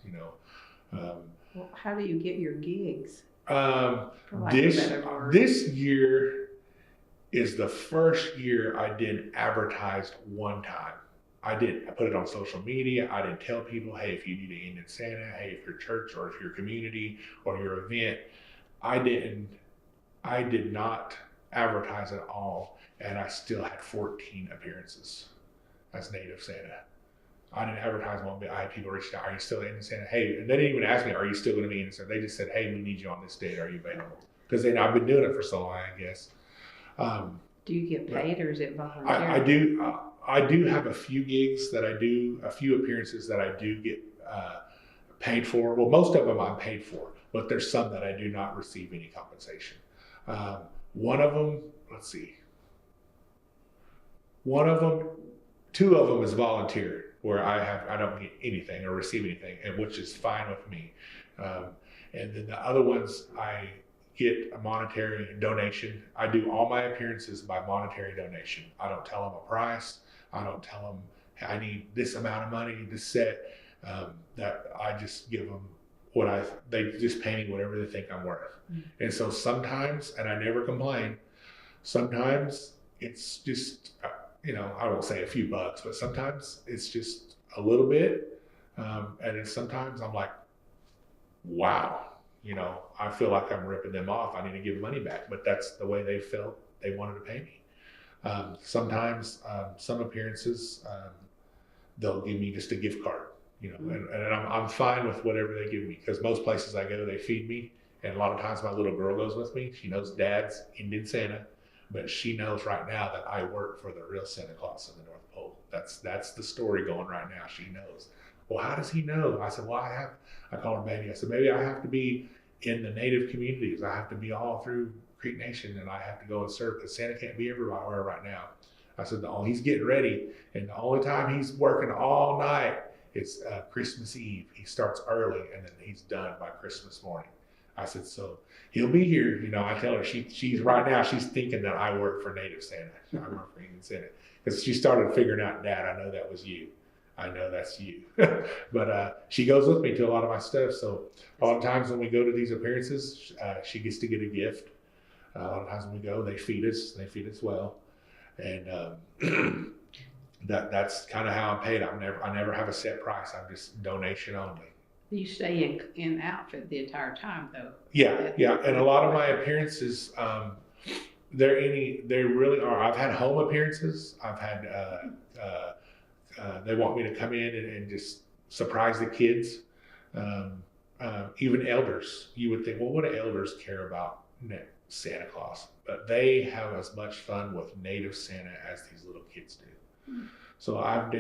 Well, how do you get your gigs? This year is the first year I did advertised one time. I put it on social media. I didn't tell people, hey, if you need an Indian Santa, hey, if your church or if your community or your event, I did not advertise at all, and I still had 14 appearances as Native Santa. I didn't advertise one bit. I had people reach out, are you still Indian Santa? Hey, and they didn't even ask me, are you still going to be Indian Santa? They just said, hey, we need you on this date. Are you available? Because I've been doing it for so long, I guess. Do you get paid or is it volunteer? I do have a few gigs that a few appearances that I do get paid for. Well, most of them I'm paid for, but there's some that I do not receive any compensation. One of them, two of them is volunteer, where I don't get anything or receive anything, and which is fine with me. And then the other ones, I get a monetary donation. I do all my appearances by monetary donation. I don't tell them a price. I don't tell them I need this amount of money to set. That I just give them they just pay me whatever they think I'm worth. And so sometimes, and I never complain, sometimes it's just, I won't say a few bucks, but sometimes it's just a little bit. And then sometimes I'm like, wow, I feel like I'm ripping them off. I need to give money back, but that's the way they felt they wanted to pay me. Sometimes, some appearances, they'll give me just a gift card, and I'm fine with whatever they give me, because most places I go, they feed me. And a lot of times my little girl goes with me. She knows Dad's Indian Santa, but she knows right now that I work for the real Santa Claus in the North Pole. That's the story going right now. She knows. Well, how does he know? I said, well, I call her baby. I said, maybe I have to be in the native communities. I have to be all through Creek Nation, and I have to go and serve, because Santa can't be everywhere right now. I said, he's getting ready, and the only time he's working all night is Christmas Eve. He starts early, and then he's done by Christmas morning. I said, so he'll be here. I tell her, she's right now, she's thinking that I work for Native Santa. I work for Indian Santa. Because she started figuring out, Dad, I know that was you. I know that's you. But she goes with me to a lot of my stuff. So a lot of times when we go to these appearances, she gets to get a gift. A lot of times when we go, they feed us well. And that's kind of how I'm paid. I never have a set price. I'm just donation only. You stay in outfit the entire time, though. Yeah. And a lot of my appearances, they really are. I've had home appearances. I've had, they want me to come in and just surprise the kids. Even elders, you would think, well, what do elders care about Santa Claus? But they have as much fun with Native Santa as these little kids do. So I've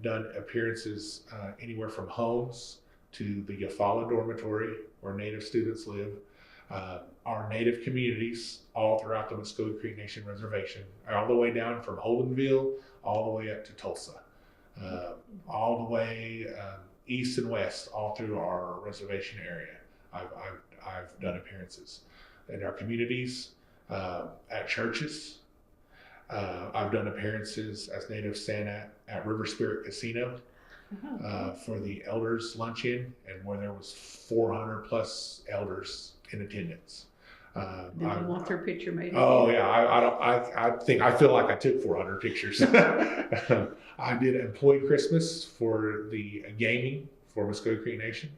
done appearances anywhere from homes to the Eufaula dormitory where Native students live, our Native communities all throughout the Muscogee Creek Nation Reservation, all the way down from Holdenville all the way up to Tulsa, all the way east and west, all through our reservation area. I've done appearances in our communities, at churches. I've done appearances as Native Santa at River Spirit Casino. For the elders luncheon, and where there was 400 plus elders in attendance. Did you want their picture made? Oh yeah, I feel like I took 400 pictures. I did employee Christmas for the gaming for Muscogee Creek Nation,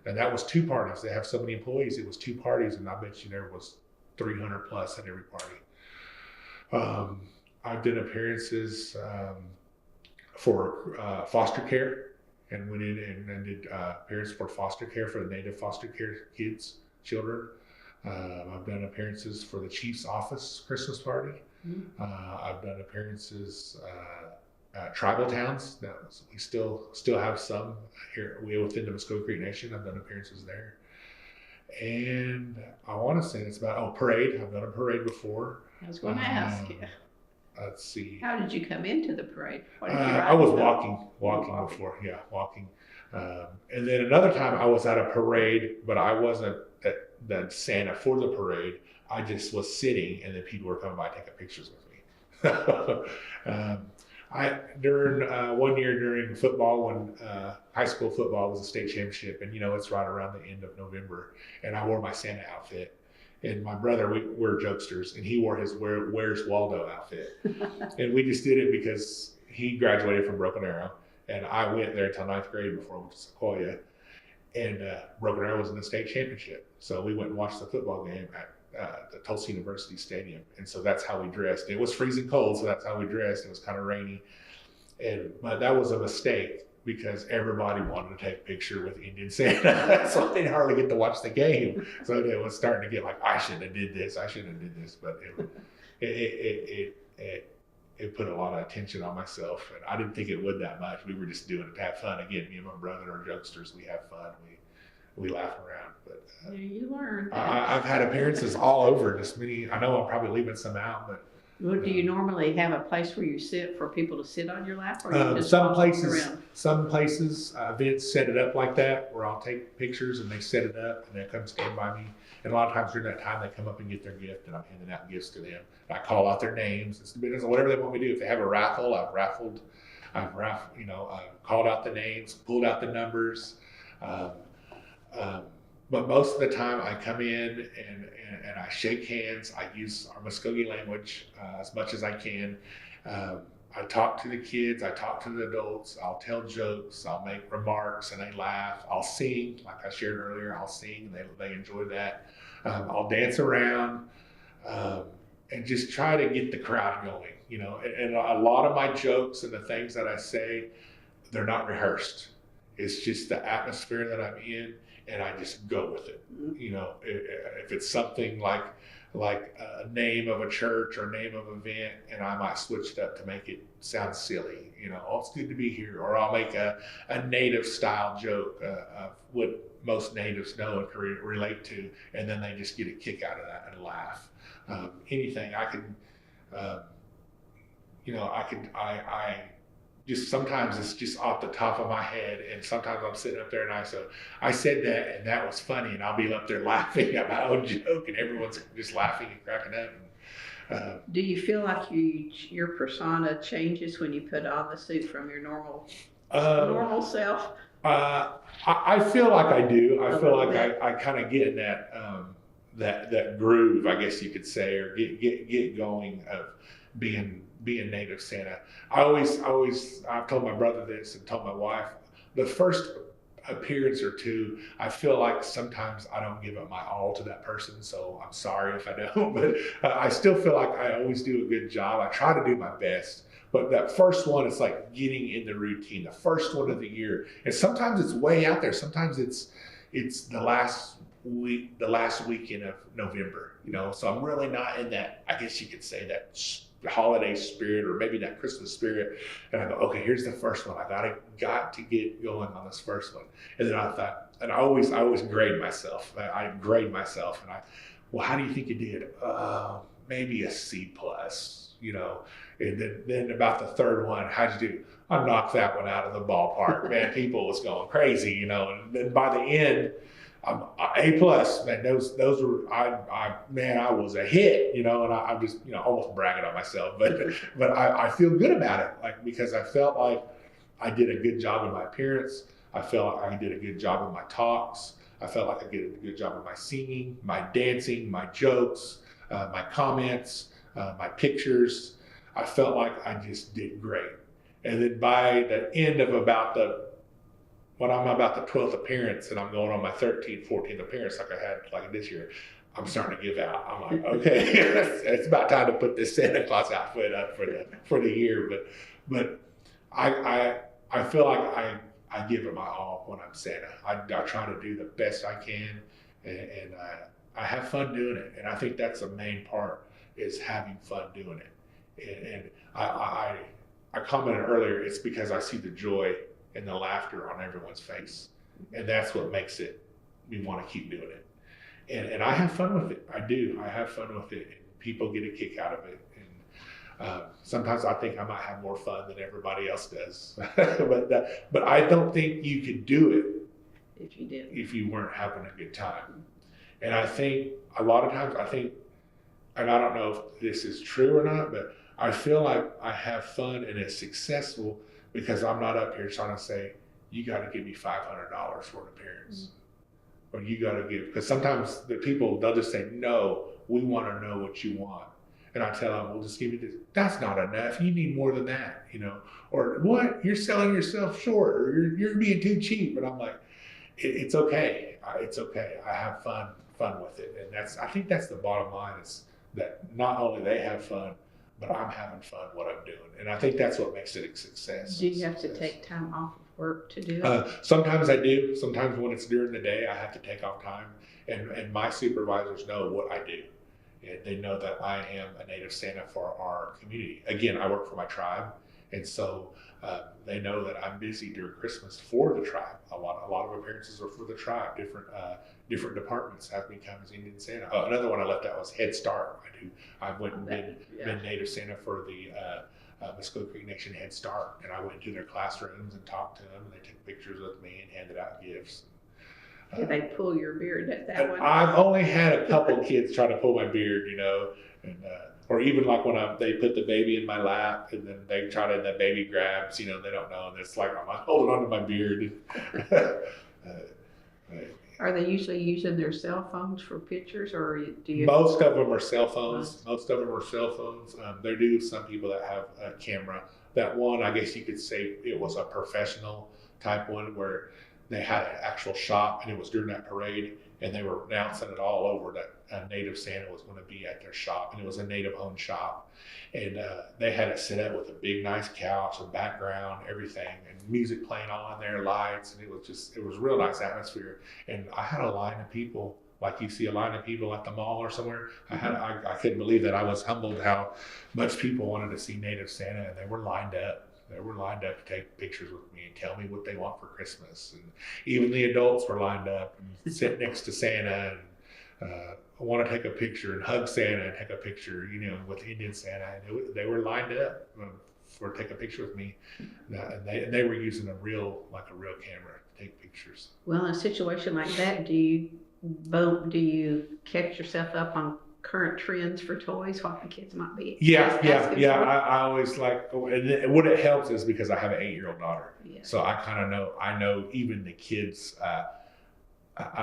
and that was 2 parties. They have so many employees, it was 2 parties, and I bet you there was 300 plus at every party. I've done appearances for foster care, and went in and did appearances for foster care for the Native foster care children. I've done appearances for the Chief's office Christmas party. I've done appearances at tribal towns. We still have some here within the Muscogee Creek Nation. I've done appearances there. And I want to say it's about, parade. I've done a parade before. I was going to ask you. Let's see. How did you come into the parade? I was walking before, walking. And then another time I was at a parade, but I wasn't the Santa for the parade. I just was sitting, and then people were coming by taking pictures with me. During 1 year during football, when high school football was a state championship, and it's right around the end of November, and I wore my Santa outfit. And my brother, we're jokesters, and he wore his Where's Waldo outfit. And we just did it because he graduated from Broken Arrow, and I went there until 9th grade before I went to Sequoia. And Broken Arrow was in the state championship. So we went and watched the football game at the Tulsa University Stadium. And so that's how we dressed. It was freezing cold, so that's how we dressed. It was kind of rainy. But that was a mistake, because everybody wanted to take a picture with Indian Santa. So they hardly get to watch the game. So it was starting to get like, I shouldn't have did this. But it put a lot of attention on myself. And I didn't think it would that much. We were just doing it to have fun. Again, me and my brother are jokesters. We have fun. We laugh around. But you learn. I've had appearances all over. Just many. I know I'm probably leaving some out, but Well, do you normally have a place where you sit for people to sit on your lap, or you just Some walk places, around? events set it up like that, where I'll take pictures and they set it up and they come stand by me. And a lot of times during that time, they come up and get their gift, and I'm handing out gifts to them. And I call out their names. It's whatever they want me to do. If they have a raffle, I've called out the names, pulled out the numbers. But most of the time I come in and I shake hands. I use our Muscogee language as much as I can. I talk to the kids, I talk to the adults, I'll tell jokes, I'll make remarks and they laugh. I'll sing, like I shared earlier, I'll sing, they enjoy that. I'll dance around and just try to get the crowd going, and a lot of my jokes and the things that I say, they're not rehearsed. It's just the atmosphere that I'm in, and I just go with it. If it's something like a name of a church or name of an event, and I might switch it up to make it sound silly. Oh, it's good to be here. Or I'll make a native style joke of what most natives know and can relate to, and then they just get a kick out of that and laugh. Anything I can, I just sometimes it's just off the top of my head, and sometimes I'm sitting up there and I said that and that was funny, and I'll be up there laughing at my own joke, and everyone's just laughing and cracking up. Do you feel like your persona changes when you put on the suit from your normal self? I feel like I do. I feel like I kind of get in that groove, I guess you could say, or get going of being native Santa. I've told my brother this and told my wife, the first appearance or two, I feel like sometimes I don't give up my all to that person, so I'm sorry if I don't, but I still feel like I always do a good job. I try to do my best, but that first one, it's like getting in the routine, the first one of the year, and sometimes it's way out there. Sometimes it's the last weekend of November, so I'm really not in that, I guess you could say, that holiday spirit, or maybe that Christmas spirit. And I go, okay, here's the first one. I got to get going on this first one. And then I thought, and I always grade myself. I grade myself, and well, how do you think you did? Maybe a C+, and then about the third one, how'd you do? I knocked that one out of the ballpark. Man, people was going crazy, and then by the end, A+, man. Those were I was a hit, and I'm just almost bragging on myself, but I feel good about it, because I felt like I did a good job in my appearance. I felt like I did a good job in my talks. I felt like I did a good job in my singing, my dancing, my jokes, my comments, my pictures. I felt like I just did great. And then by the end of when I'm about the 12th appearance and I'm going on my 13th, 14th appearance like I had like this year, I'm starting to give out. I'm like, okay, it's about time to put this Santa Claus outfit up for the year. But I feel like I give it my all when I'm Santa. I try to do the best I can, and I have fun doing it. And I think that's the main part, is having fun doing it. And I commented earlier, it's because I see the joy and the laughter on everyone's face, and that's what makes me want to keep doing it. And I have fun with it. I do. I have fun with it, and people get a kick out of it. And sometimes I think I might have more fun than everybody else does. but I don't think you could do it if you weren't having a good time. And I think a lot of times, and I don't know if this is true or not, but I feel like I have fun and it's successful because I'm not up here trying to say, you got to give me $500 for an appearance. Mm-hmm. Or you got to give, because sometimes the people, they'll just say, no, we want to know what you want. And I tell them, well, just give me this. That's not enough. You need more than that, Or what? You're selling yourself short, or you're being too cheap. And I'm like, it's okay. It's okay. I have fun with it. And I think that's the bottom line, is that not only they have fun, but I'm having fun what I'm doing. And I think that's what makes it a success. Do you have to take time off of work to do it? Sometimes I do. Sometimes when it's during the day, I have to take off time. And my supervisors know what I do. And they know that I am a native Santa for our community. Again, I work for my tribe, And so they know that I'm busy during Christmas for the tribe. A lot of appearances are for the tribe. Different departments have me come as Indian Santa. Oh, another one I left out was Head Start. I went and been Native Santa for the Muscogee Creek Nation Head Start, and I went into their classrooms and talked to them, and they took pictures with me and handed out gifts. Did they pull your beard at that one? I've only had a couple kids try to pull my beard, and or even like when they put the baby in my lap and then they try to, the baby grabs, they don't know, and it's like I'm holding on to my beard. Are they usually using their cell phones for pictures, or do you? Most of them are cell phones. There do some people that have a camera. That one, I guess you could say it was a professional type one where they had an actual shop, and it was during that parade, and they were announcing it all over that a Native Santa was going to be at their shop, and it was a Native-owned shop, and they had it set up with a big, nice couch, a background, everything, and music playing on there, lights, and it was real nice atmosphere. And I had a line of people, like you see a line of people at the mall or somewhere. I couldn't believe that. I was humbled how much people wanted to see Native Santa, and they were lined up. They were lined up to take pictures with me and tell me what they want for Christmas. And even the adults were lined up and sit next to Santa and want to take a picture and hug Santa and take a picture, with Indian Santa. And they were lined up for take a picture with me. And they were using a real camera to take pictures. Well, in a situation like that, do you catch yourself up on current trends for toys, what the kids might be? Yeah. I always and what it helps is because I have an 8-year-old daughter. Yeah. So I kind of know, even the kids, I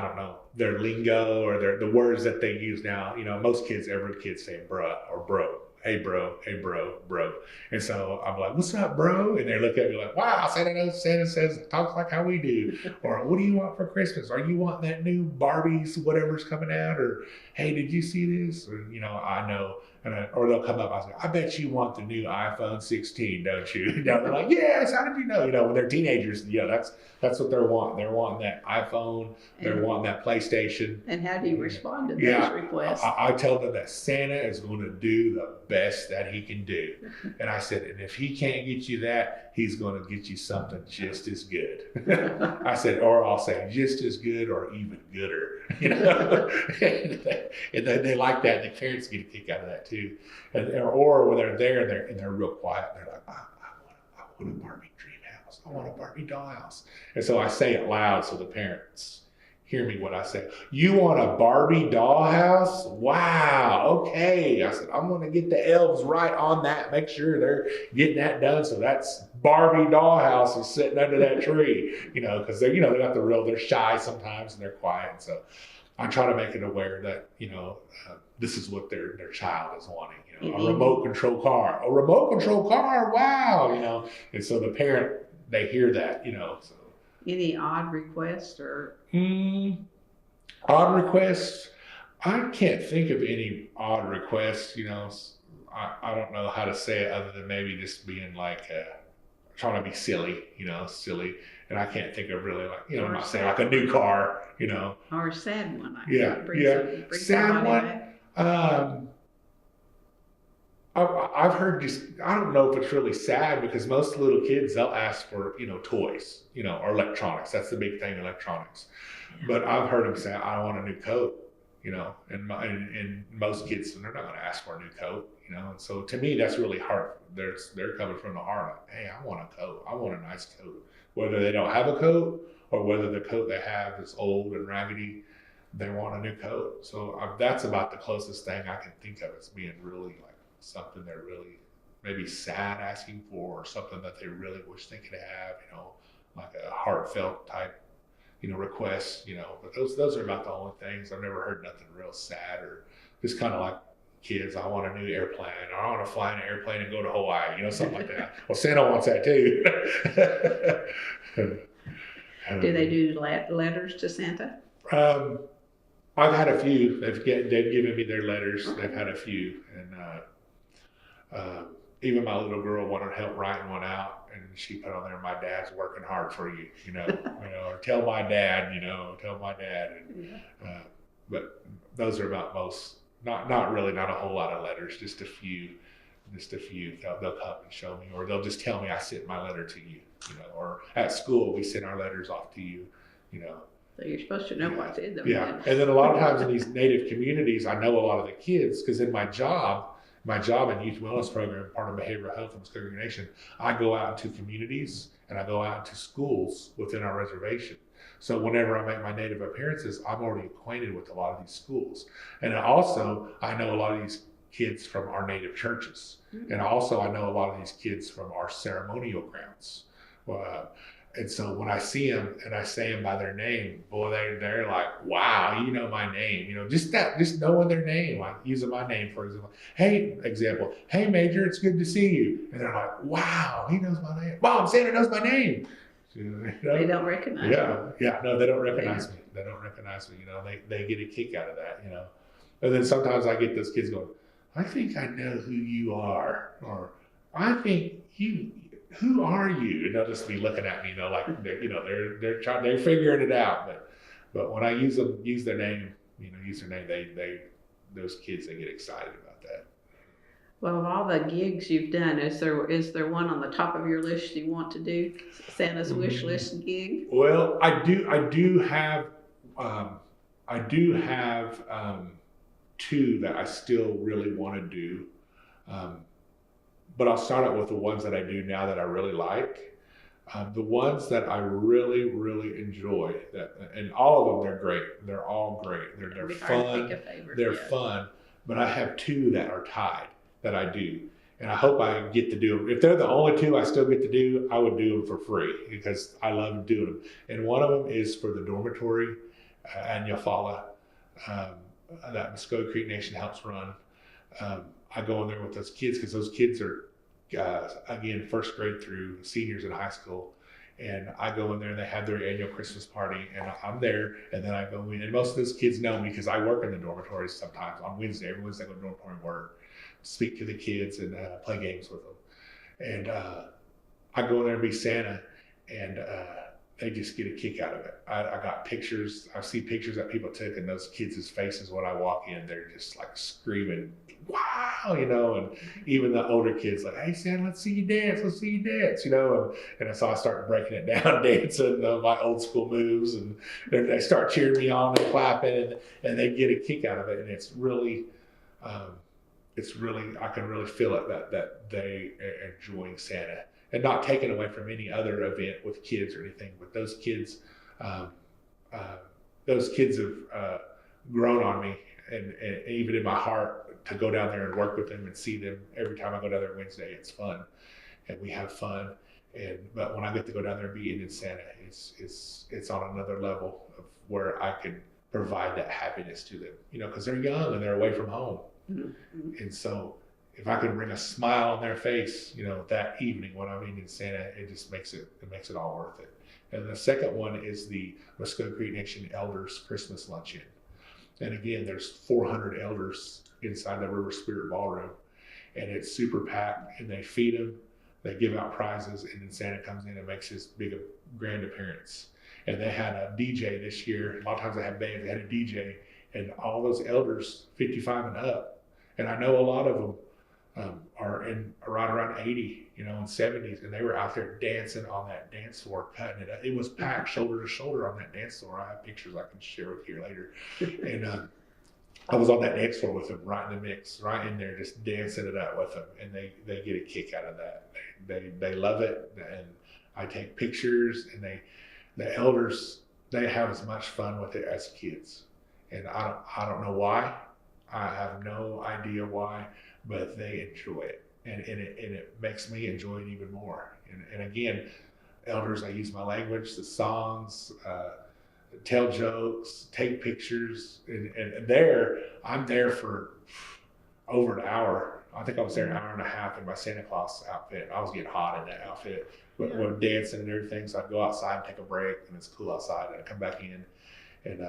don't know, their lingo or the words that they use now. Most kids, every kid say bruh or bro. Hey bro, bro. And so I'm like, what's up, bro? And they look at me like, wow, Santa says, talks like how we do. Or what do you want for Christmas? Are you wanting that new Barbie's, whatever's coming out? Or, hey, did you see this? Or, I know. Or they'll come up, I say, I bet you want the new iPhone 16, don't you? They're like, yes, how did you know? When they're teenagers, that's what they're wanting. They're wanting that iPhone, they're wanting that PlayStation. And how do you respond to those requests? I tell them that Santa is going to do the best that he can do. And I said, and if he can't get you that, he's going to get you something just as good. I said, or I'll say just as good or even gooder. And they like that. And the parents get a kick out of that too. Or when they're there and they're real quiet, they're like, I want a Barbie dream house. I want a Barbie dollhouse. And so I say it loud so the parents hear me what I say. You want a Barbie dollhouse? Wow, okay. I said, I'm going to get the elves right on that. Make sure they're getting that done. So that's Barbie dollhouse is sitting under that tree, because they're they're shy sometimes and they're quiet. So I try to make it aware that, this is what their child is wanting, a remote control car, wow, and so the parent, they hear that, so. Any odd requests or? Odd requests? I can't think of any odd requests, I don't know how to say it other than maybe just being trying to be silly, and I can't think of really I'm not saying like a new car, Or a sad one. Sad one. I've heard I don't know if it's really sad because most little kids, they'll ask for, toys, or electronics. That's the big thing, electronics. Yeah. But I've heard them say, I want a new coat, and most kids, they're not going to ask for a new coat, and so to me, that's really hard. They're coming from the heart. Like, hey, I want a coat. I want a nice coat. Whether they don't have a coat or whether the coat they have is old and raggedy, they want a new coat. So that's about the closest thing I can think of as being really something they're really maybe sad asking for, or something that they really wish they could have, like a heartfelt type, request, but those are about the only things. I've never heard nothing real sad, or just kind of like kids, I want a new airplane, or I want to fly in an airplane and go to Hawaii, something like that. Well, Santa wants that too. Do they do letters to Santa? I've had a few. They've given me their letters. Okay. They've had a few, and even my little girl wanted help writing one out, and she put on there, "My dad's working hard for you," or tell my dad, And, but those are about most. Not a whole lot of letters, just a few just a few. They'll come and show me, or they'll just tell me I sent my letter to you, or at school we send our letters off to you, So you're supposed to know what's in them. Yeah, and then a lot of times in these Native communities, I know a lot of the kids because in my job in youth wellness program, part of behavioral health in Muscogee Creek Nation, I go out into communities and I go out to schools within our reservation. So whenever I make my Native appearances, I'm already acquainted with a lot of these schools. And also, I know a lot of these kids from our Native churches. And also, I know a lot of these kids from our ceremonial grounds. And so when I see them and I say them by their name, boy, they're like, wow, you know my name. Just knowing their name, like using my name, for example. Hey, Major, it's good to see you. And they're like, wow, he knows my name. Mom, Santa knows my name. They don't recognize you. Yeah, no, they don't recognize me. They don't recognize me. They get a kick out of that, And then sometimes I get those kids going, I think I know who you are, or I think who are you? And they'll just be looking at me, like they're figuring it out. But when I use their name, those kids, they get excited about that. Well, of all the gigs you've done, is there one on the top of your list you want to do? Santa's wish list gig? Well, I do have two that I still really want to do. But I'll start out with the ones that I do now that I really like. The ones that I really, really enjoy, and all of them, they're great. They're all great. They're fun. They're fun. But I have two that are tied that I do. And I hope I get to do them. If they're the only two I still get to do, I would do them for free because I love doing them. And one of them is for the dormitory and Yafala that Muscogee Creek Nation helps run. I go in there with those kids because those kids are, again, first grade through seniors in high school. And I go in there and they have their annual Christmas party and I'm there, and then I go in, and most of those kids know me because I work in the dormitories sometimes on Wednesday. Every Wednesday I go to dormitory and work, speak to the kids and play games with them. And I go in there and be Santa, and they just get a kick out of it. I got pictures. I see pictures that people took, and those kids' faces when I walk in, they're just like screaming, wow, and even the older kids like, hey, Santa, let's see you dance, and so I start breaking it down, dancing my old school moves, and they start cheering me on and clapping, and they get a kick out of it, and it's really, I can really feel it that they are enjoying Santa. And not taken away from any other event with kids or anything, but those kids have grown on me, and even in my heart to go down there and work with them and see them every time I go down there Wednesday. It's fun, and we have fun. But when I get to go down there and be in Santa, it's on another level of where I can provide that happiness to them, because they're young and they're away from home, and so. If I could bring a smile on their face, that evening when I'm in Santa, it just makes it all worth it. And the second one is the Muscogee Creek Nation Elders Christmas Luncheon. And again, there's 400 elders inside the River Spirit Ballroom, and it's super packed, and they feed them, they give out prizes, and then Santa comes in and makes his big grand appearance. And they had a DJ this year. A lot of times they have bands, they had a DJ, and all those elders, 55 and up, and I know a lot of them are in right around 80, and 70s, and they were out there dancing on that dance floor, cutting it up. It was packed shoulder to shoulder on that dance floor. I have pictures I can share with you later. And I was on that dance floor with them, right in the mix, right in there, just dancing it up with them, and they get a kick out of that. They love it, and I take pictures, and the elders, they have as much fun with it as kids, and I don't know why. I have no idea why. But they enjoy it, and it makes me enjoy it even more. And again, elders, I use my language, the songs, tell jokes, take pictures, and I'm there for over an hour. I think I was there an hour and a half in my Santa Claus outfit. I was getting hot in that outfit, but we're dancing and everything. So I'd go outside and take a break, and it's cool outside, and I come back in, and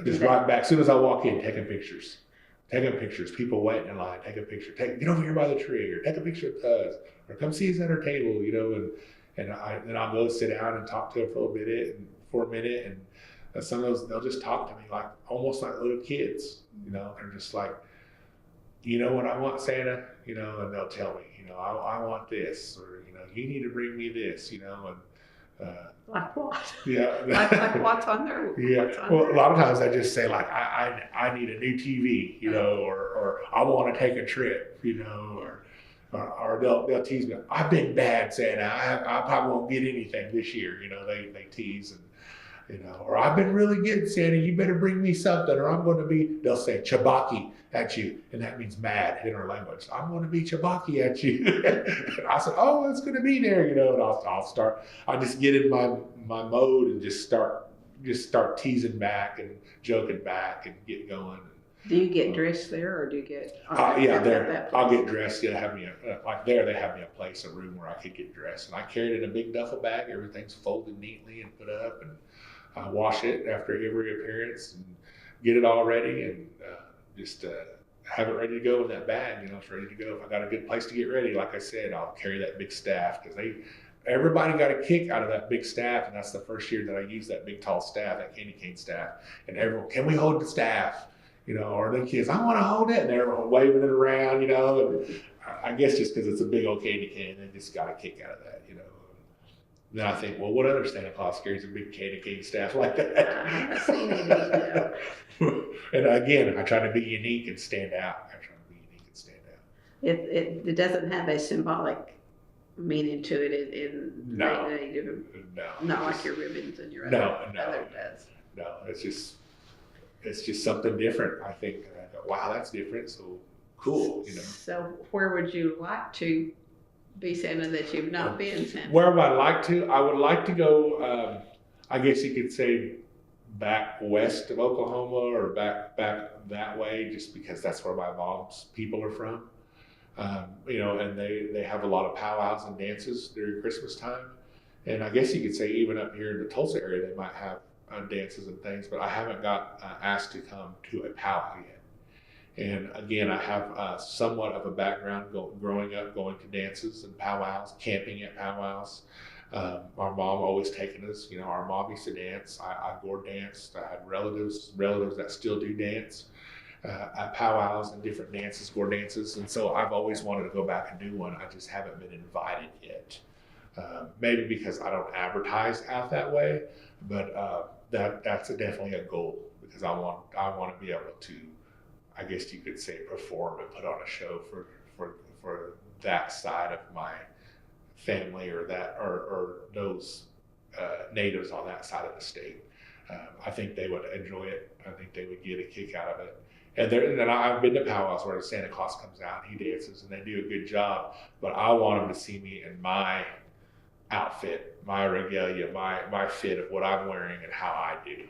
just right back. As soon as I walk in, taking pictures, people waiting in line, take a picture, get over here by the tree, or take a picture with us, or come see us at our table, and then I'll go sit down and talk to them for a minute, and some of those, they'll just talk to me like almost like little kids, they're just like, you know what I want, Santa? And they'll tell me, I want this, or, you need to bring me this, and, Like what? yeah. Like what's on there? Yeah. What's on Well, there? a lot of times I just say like, I need a new TV, or I want to take a trip, or they'll tease me. I've been bad, Santa. I probably won't get anything this year. They tease and. Or I've been really good, Santa. You better bring me something, or I'm going to be. They'll say chabaki at you, and that means mad in our language. I'm going to be chabaki at you. And I said, oh, it's going to be there, and I'll start. I just get in my mode and just start teasing back and joking back and get going. Do you get dressed there, or do you get? Yeah, there. I'll get dressed. Yeah, have me like there. They have me a room where I could get dressed, and I carry it in a big duffel bag. Everything's folded neatly and put up, and I wash it after every appearance and get it all ready, and just have it ready to go in that bag. It's ready to go. If I got a good place to get ready, like I said, I'll carry that big staff, because everybody got a kick out of that big staff, and that's the first year that I used that big tall staff, that candy cane staff, and everyone, can we hold the staff? Or the kids, I want to hold it, and they're waving it around, and I guess just because it's a big old candy cane, they just got a kick out of that, Then I think, well, what other Santa Claus carries a big candy cane staff like that? I haven't seen any yet. And again, I try to be unique and stand out. It doesn't have a symbolic meaning to it in No. native. No. Not like your ribbons and your No. other does. No, it's just something different. I think, and I go, wow, that's different. So cool, So where would you like to be Santa that you've not been Santa? Where would I like to? I would like to go, I guess you could say back west of Oklahoma, or back that way, just because that's where my mom's people are from. And they have a lot of powwows and dances during Christmas time. And I guess you could say even up here in the Tulsa area, they might have dances and things, but I haven't got asked to come to a powwow yet. And again, I have somewhat of a background growing up going to dances and powwows, camping at powwows. Our mom always taking us, our mom used to dance. I gore danced. I had relatives that still do dance at powwows and different dances, gore dances. And so I've always wanted to go back and do one. I just haven't been invited yet. Maybe because I don't advertise out that way, but that's definitely a goal, because I want to be able to, I guess you could say, perform and put on a show for that side of my family, or those natives on that side of the state. I think they would enjoy it. I think they would get a kick out of it. And I've been to powwows where the Santa Claus comes out and he dances, and they do a good job. But I want them to see me in my outfit, my regalia, my fit of what I'm wearing and how I do.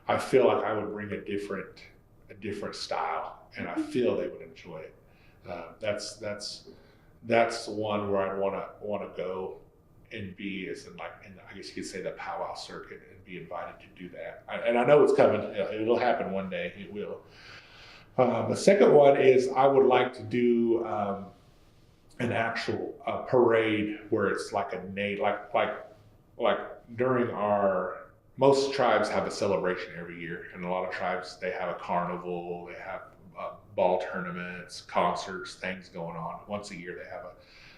I feel like I would bring a different style, and I feel they would enjoy it. That's one where I'd want to go and be, I guess you could say, the powwow circuit, and be invited to do that. And I know it's coming. It'll happen one day. It will. The second one is I would like to do an actual parade where it's like like during most tribes have a celebration every year, and a lot of tribes, they have a carnival, they have ball tournaments, concerts, things going on. Once a year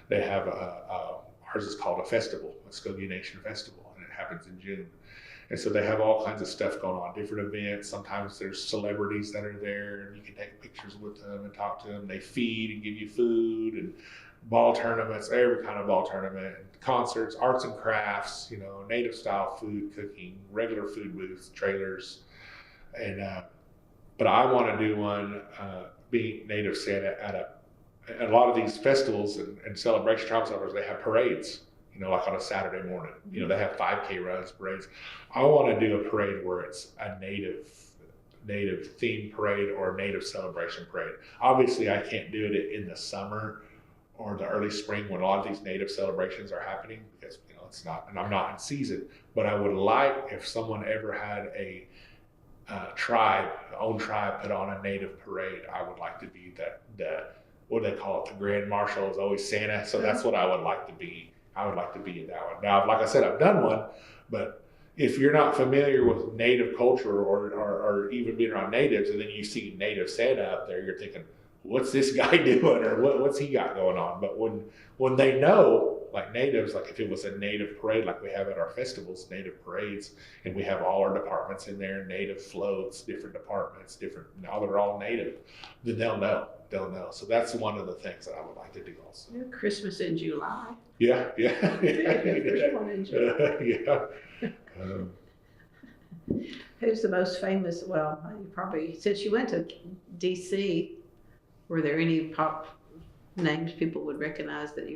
they have ours is called a festival, Muscogee Nation Festival, and it happens in June. And so they have all kinds of stuff going on, different events. Sometimes there's celebrities that are there, and you can take pictures with them and talk to them. They feed and give you food, and ball tournaments, every kind of ball tournament, concerts, arts and crafts, native style food, cooking, regular food booths, trailers. And but I want to do one being native Santa at a lot of these festivals and celebration, tribal celebrations, they have parades, like on a Saturday morning. They have 5K runs, parades. I want to do a parade where it's a native themed parade or a native celebration parade. Obviously, I can't do it in the summer or the early spring when a lot of these native celebrations are happening, because it's not, and I'm not in season. But I would like, if someone ever had a own tribe put on a native parade, I would like to be what do they call it? The Grand Marshal is always Santa. So that's what I would like to be. I would like to be in that one. Now, like I said, I've done one, but if you're not familiar with native culture or even being around natives, and then you see native Santa up there, you're thinking, what's this guy doing, or what's he got going on? But when they know, like natives, like if it was a native parade, like we have at our festivals, native parades, and we have all our departments in there, native floats, different departments, different, now they're all native, then they'll know. So that's one of the things that I would like to do also. Yeah, Christmas in July. Yeah. First one in July. Yeah. Who's the most famous? Well, you probably, since you went to DC, were there any pop names people would recognize that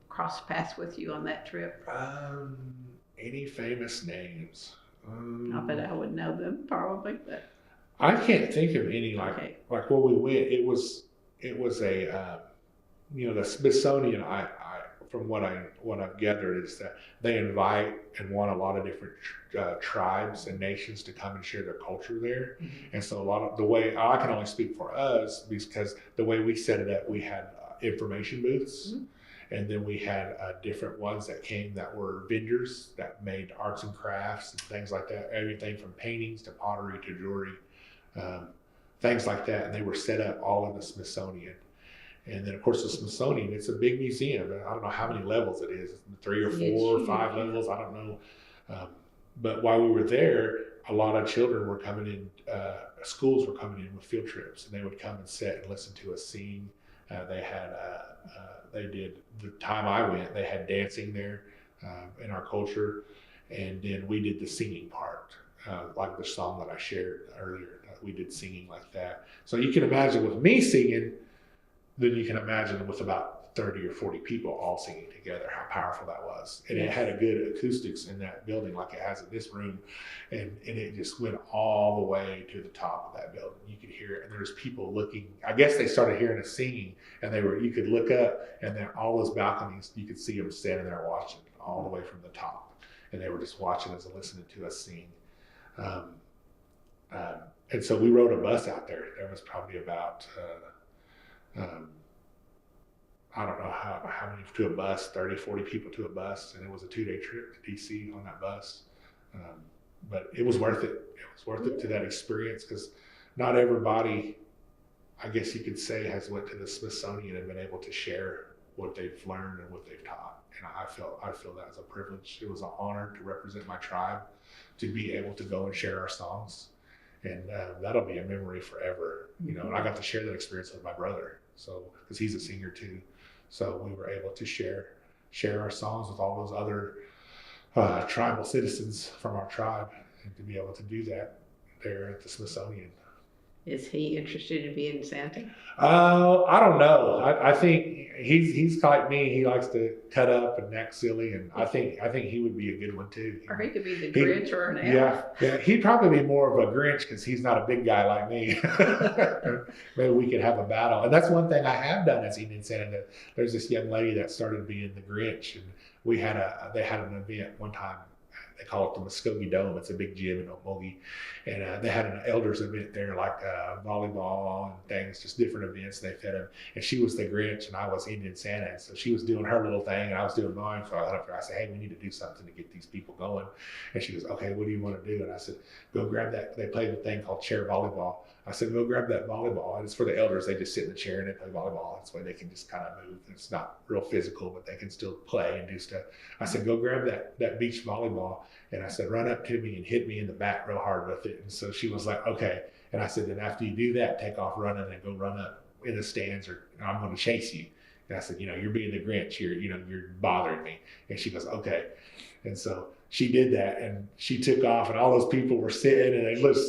crossed paths with you on that trip? Any famous names? Not that I would know them, probably, but I can't think of any like where we went. It was a the Smithsonian. I from what I've gathered is that they invite and want a lot of different tribes and nations to come and share their culture there. Mm-hmm. And so a lot of the way, I can only speak for us because the way we set it up, we had information booths. Mm-hmm. And then we had different ones that came that were vendors that made arts and crafts and things like that, everything from paintings to pottery to jewelry, things like that. And they were set up all in the Smithsonian. And then, of course, the Smithsonian, it's a big museum. I don't know how many levels it is, 3 or 4 or 5 levels, I don't know. But while we were there, a lot of children were coming in, schools were coming in with field trips, and they would come and sit and listen to us sing. They did, the time I went, they had dancing there in our culture. And then we did the singing part, like the song that I shared earlier. We did singing like that. So you can imagine with me singing, then you can imagine with about 30 or 40 people all singing together, how powerful that was. And it had a good acoustics in that building like it has in this room. And it just went all the way to the top of that building. You could hear it. And there's people looking, I guess they started hearing us singing, and you could look up, and then all those balconies, you could see them standing there watching all the way from the top. And they were just watching us and listening to us sing. And so we rode a bus out there. There was probably about, I don't know how many to a bus, 30, 40 people to a bus. And it was a 2-day trip to DC on that bus. But it was worth it. It was worth it to that experience, because not everybody, I guess you could say, has went to the Smithsonian and been able to share what they've learned and what they've taught. And I feel that as a privilege. It was an honor to represent my tribe, to be able to go and share our songs. And that'll be a memory forever, And I got to share that experience with my brother, so because he's a singer too. So we were able to share our songs with all those other tribal citizens from our tribe, and to be able to do that there at the Smithsonian. Is he interested in being Santa? I don't know. I think he's like me. He likes to cut up and act silly, and I think he would be a good one too. Or he could be the Grinch or an elf. Yeah. He'd probably be more of a Grinch because he's not a big guy like me. Maybe we could have a battle. And that's one thing I have done as Indian Santa. There's this young lady that started being the Grinch, and they had an event one time. They call it the Muscogee Dome. It's a big gym in Okmulgee. And they had an elders event there, like volleyball and things, just different events. They fed them. And she was the Grinch, and I was Indian Santa. And so she was doing her little thing, and I was doing mine. So I said, hey, we need to do something to get these people going. And she goes, okay, what do you want to do? And I said, go grab that. They played a thing called chair volleyball. I said, go grab that volleyball. And it's for the elders. They just sit in the chair and they play volleyball. That's why they can just kind of move. It's not real physical, but they can still play and do stuff. I said, go grab that beach volleyball. And I said, run up to me and hit me in the back real hard with it. And so she was like, okay. And I said, then after you do that, take off running and go run up in the stands, or I'm going to chase you. And I said, you're being the Grinch. You're bothering me. And she goes, okay. And so she did that, and she took off, and all those people were sitting, and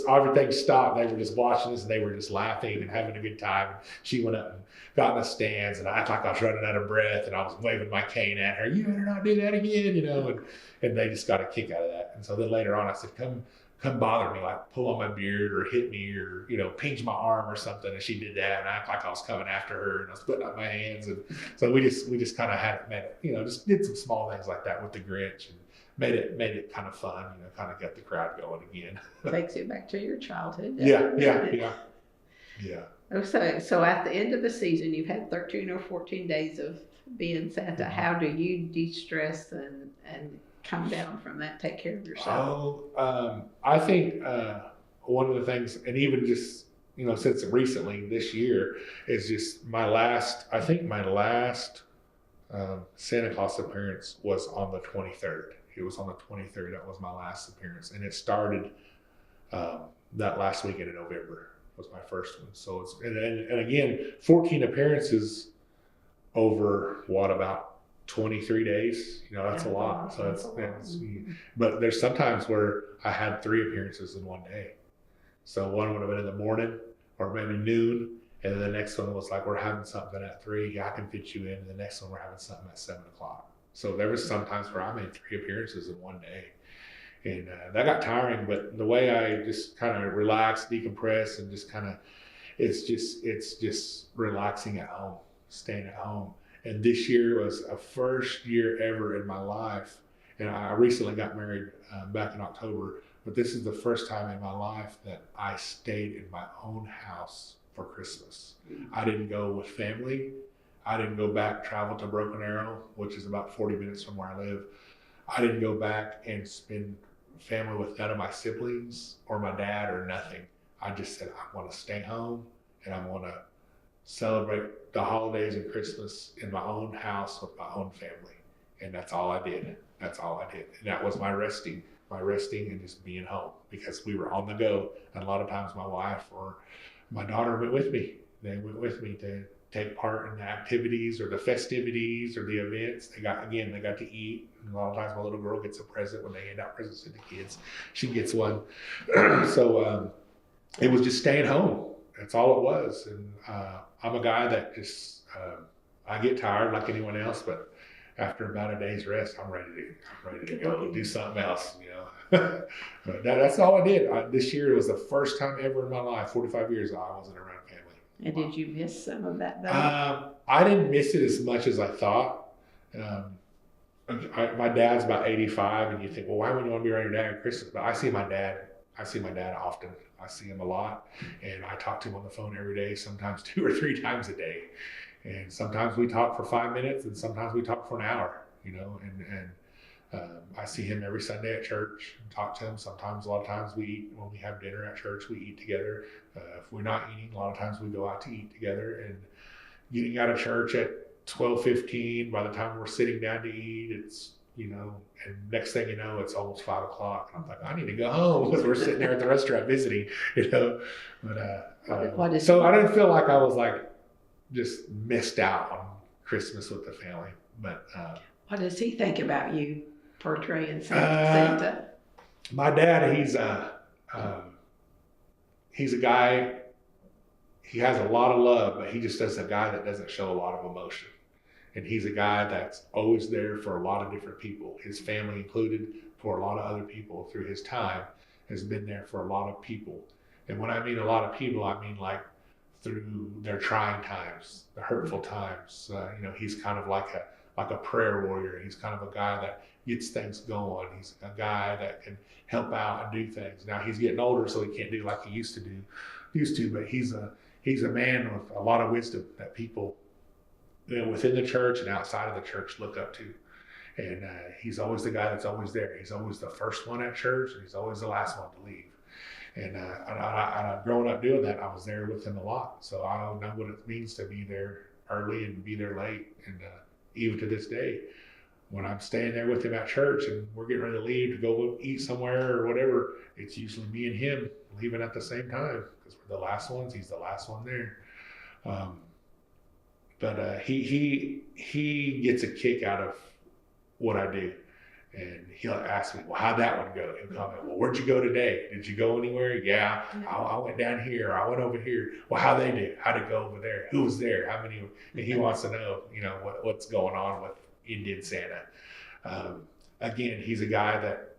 everything stopped. They were just watching us, and they were just laughing and having a good time. And she went up and got in the stands, and I acted like I was running out of breath, and I was waving my cane at her. You better not do that again, and they just got a kick out of that. And so then later on, I said, come bother me, like pull on my beard or hit me or, pinch my arm or something. And she did that, and I acted like I was coming after her, and I was putting up my hands. And so we just kind of had it, just did some small things like that with the Grinch, and made it kind of fun, kind of got the crowd going again. Takes you back to your childhood. Yeah. So at the end of the season, you've had 13 or 14 days of being Santa. Mm-hmm. How do you de-stress and come down from that, take care of yourself? I think one of the things, and even just since recently this year is just I think my last Santa Claus appearance was on the 23rd. It was on the 23rd. That was my last appearance. And it started that last weekend in November was my first one. So it's, and again, 14 appearances over about 23 days. That's a lot. So but there's sometimes where I had 3 appearances in one day. So one would have been in the morning or maybe noon. And then the next one was like, we're having something at 3. Yeah, I can fit you in. And the next one, we're having something at 7 o'clock. So there was sometimes where I made 3 appearances in one day. And that got tiring, but the way I just kind of relax, decompress, and just kind of, it's just relaxing at home, staying at home. And this year was a first year ever in my life. And I recently got married back in October, but this is the first time in my life that I stayed in my own house for Christmas. I didn't go with family. I didn't go back, travel to Broken Arrow, which is about 40 minutes from where I live. I didn't go back and spend family with none of my siblings or my dad or nothing. I just said, I want to stay home and I want to celebrate the holidays and Christmas in my own house with my own family. And that's all I did. That's all I did. And that was my resting and just being home, because we were on the go. And a lot of times my wife or my daughter went with me. They went with me to take part in the activities or the festivities or the events. They got to eat. And a lot of times my little girl gets a present when they hand out presents to the kids. She gets one. So it was just staying home. That's all it was. And I'm a guy that just, I get tired like anyone else, but after about a day's rest, I'm ready to go do something else, But that's all I did. This year was the first time ever in my life, 45 years, I wasn't around family. And did you miss some of that though? I didn't miss it as much as I thought. My dad's about 85, and you think, well, why would you want to be around your dad at Christmas? But I see my dad often. I see him a lot, and I talk to him on the phone every day, sometimes 2 or 3 times a day. And sometimes we talk for 5 minutes, and sometimes we talk for an hour, and I see him every Sunday at church and talk to him. Sometimes, a lot of times we eat, when we have dinner at church, we eat together. If we're not eating, a lot of times we go out to eat together. And getting out of church at 12:15, by the time we're sitting down to eat, it's, and next thing you know, it's almost 5 o'clock. And I'm like, I need to go home, because we're sitting there at the restaurant visiting, But so I didn't feel like I was like just missed out on Christmas with the family. But what does he think about you portraying Santa? My dad, he's a guy. He has a lot of love, but he just is a guy that doesn't show a lot of emotion. And he's a guy that's always there for a lot of different people, his family included, for a lot of other people through his time, has been there for a lot of people. And when I mean a lot of people, I mean like through their trying times, the hurtful times. He's kind of like a prayer warrior. He's kind of a guy that gets things going. He's a guy that can help out and do things. Now he's getting older, so he can't do like he used to, but he's a man with a lot of wisdom that people within the church and outside of the church look up to. And he's always the guy that's always there. He's always the first one at church, and he's always the last one to leave. And growing up doing that, I was there with him a lot. So I don't know what it means to be there early and be there late. And even to this day, when I'm staying there with him at church and we're getting ready to leave to go eat somewhere or whatever, it's usually me and him leaving at the same time, because we're the last ones. He's the last one there. But he gets a kick out of what I do. And he'll ask me, well, how'd that one go? He'll comment, well, where'd you go today? Did you go anywhere? Yeah, I went down here. I went over here. Well, how'd they do? How'd it go over there? Who was there? How many? And he wants to know, what's going on with Indian Santa. Again, he's a guy that,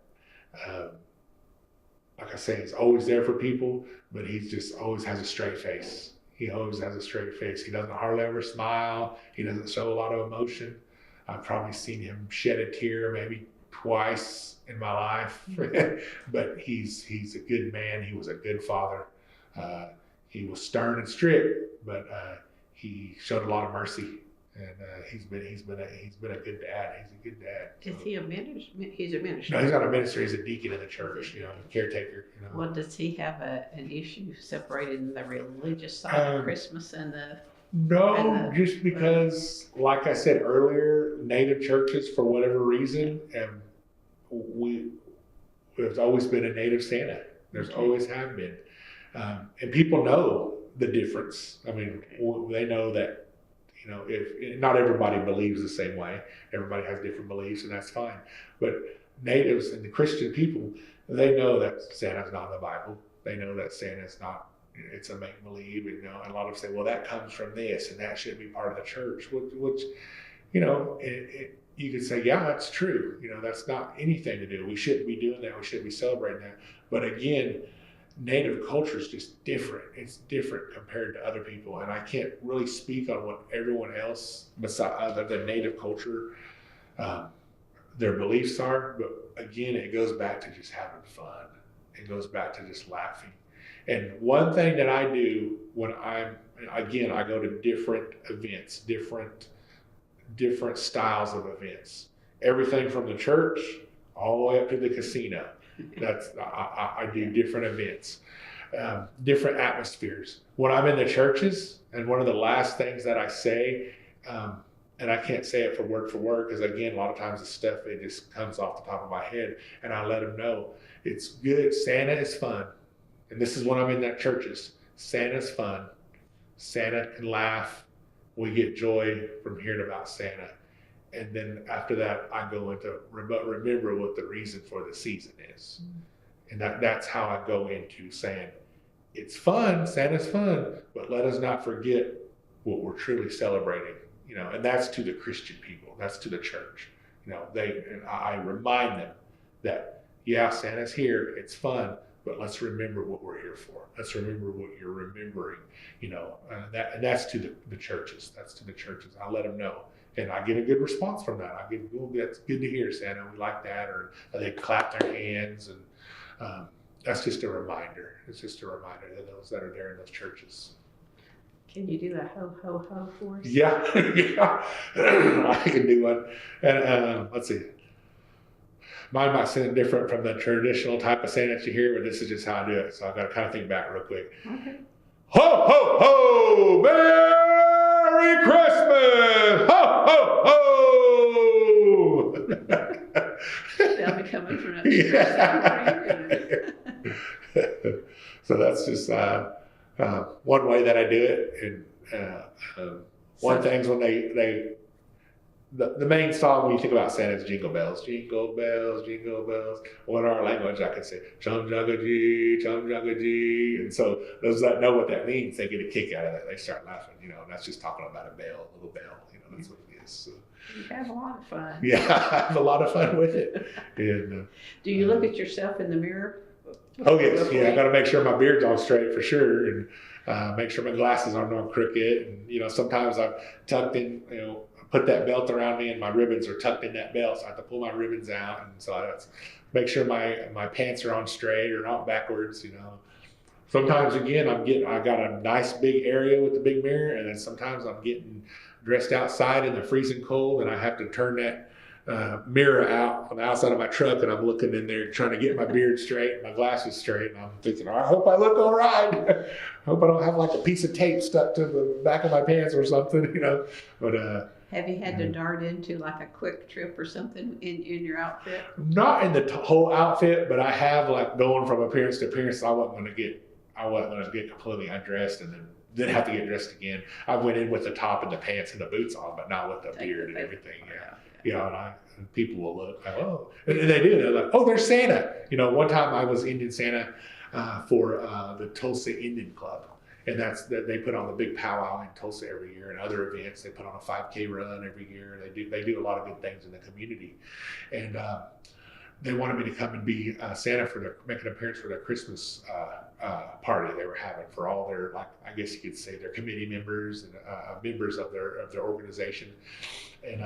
like I say, he's always there for people, but he's just always has a straight face. He always has a straight face. He doesn't hardly ever smile. He doesn't show a lot of emotion. I've probably seen him shed a tear maybe twice in my life, but he's a good man. He was a good father. He was stern and strict, but he showed a lot of mercy, and he's been a good dad. He's a good dad. So. Is he a minister? He's a minister. No, he's not a minister. He's a deacon in the church. Caretaker. Well, does he have an issue separating the religious side of Christmas and the? No, just because, like I said earlier, Native churches, for whatever reason, there's always been a Native Santa. There's always have been. And people know the difference. I mean, they know that, if not everybody believes the same way. Everybody has different beliefs, and that's fine. But Natives and the Christian people, they know that Santa's not in the Bible. They know that Santa's not, it's a make-believe, and a lot of them say, well, that comes from this, and that shouldn't be part of the church, which you could say, yeah, that's true. That's not anything to do. We shouldn't be doing that. We shouldn't be celebrating that. But again, Native culture is just different. It's different compared to other people. And I can't really speak on what everyone else, other than Native culture, their beliefs are. But again, it goes back to just having fun. It goes back to just laughing. And one thing that I do when I go to different events, different styles of events, everything from the church all the way up to the casino. I do different events, different atmospheres. When I'm in the churches, and one of the last things that I say, and I can't say it for word, because again, a lot of times the stuff, it just comes off the top of my head, and I let them know it's good. Santa is fun. And this is when I'm in that churches. Santa's fun. Santa can laugh. We get joy from hearing about Santa. And then after that, I go into remember what the reason for the season is. And that's how I go into saying, it's fun, Santa's fun, but let us not forget what we're truly celebrating. And that's to the Christian people. That's to the church. I remind them that, yeah, Santa's here, it's fun, but let's remember what we're here for. Let's remember what you're remembering, and that's to the churches. That's to the churches. I let them know. And I get a good response from that. I get, oh, that's good to hear, Santa. We like that. Or they clap their hands. And that's just a reminder. It's just a reminder to those that are there in those churches. Can you do a ho, ho, ho for us? Yeah. I can do one. And let's see. Mine might sound different from the traditional type of Santa that you hear, but this is just how I do it. So I've got to kind of think back real quick. Okay. Ho, ho, ho! Merry Christmas! Ho, ho, ho! They'll be coming from upstairs. So that's just one way that I do it. And one thing's when the main song when you think about Santa is Jingle Bells. Jingle bells, jingle bells. Well, in our language, I can say chum jugga-gee, chum jugga-gee. And so those that know what that means, they get a kick out of that. They start laughing. That's just talking about a bell, a little bell. That's what it is. So, you have a lot of fun. Yeah, I have a lot of fun with it. And do you look at yourself in the mirror? Oh yes, I got to make sure my beard's on straight for sure, and make sure my glasses aren't on crooked. And sometimes I've tucked in, put that belt around me and my ribbons are tucked in that belt, so I have to pull my ribbons out, and so I have to make sure my pants are on straight or not backwards. Sometimes again I got a nice big area with the big mirror, and then sometimes I'm getting dressed outside in the freezing cold, and I have to turn that mirror out on the outside of my truck, and I'm looking in there trying to get my beard straight and my glasses straight, and I'm thinking, I hope I look all right. I hope I don't have like a piece of tape stuck to the back of my pants or something, But have you had to dart into like a quick trip or something in your outfit? Not in the whole outfit, but I have, like, going from appearance to appearance. I wasn't going to get completely undressed and then have to get dressed again. I went in with the top and the pants and the boots on, but not with the beard and everything. Yeah. And people will look like, oh, and they do. They're like, oh, there's Santa. One time I was Indian Santa for the Tulsa Indian Club. And they put on the big powwow in Tulsa every year, and other events. They put on a 5K run every year. They do a lot of good things in the community, and they wanted me to come and be Santa make an appearance for their Christmas party they were having for all their, like, I guess you could say, their committee members and members of their organization. And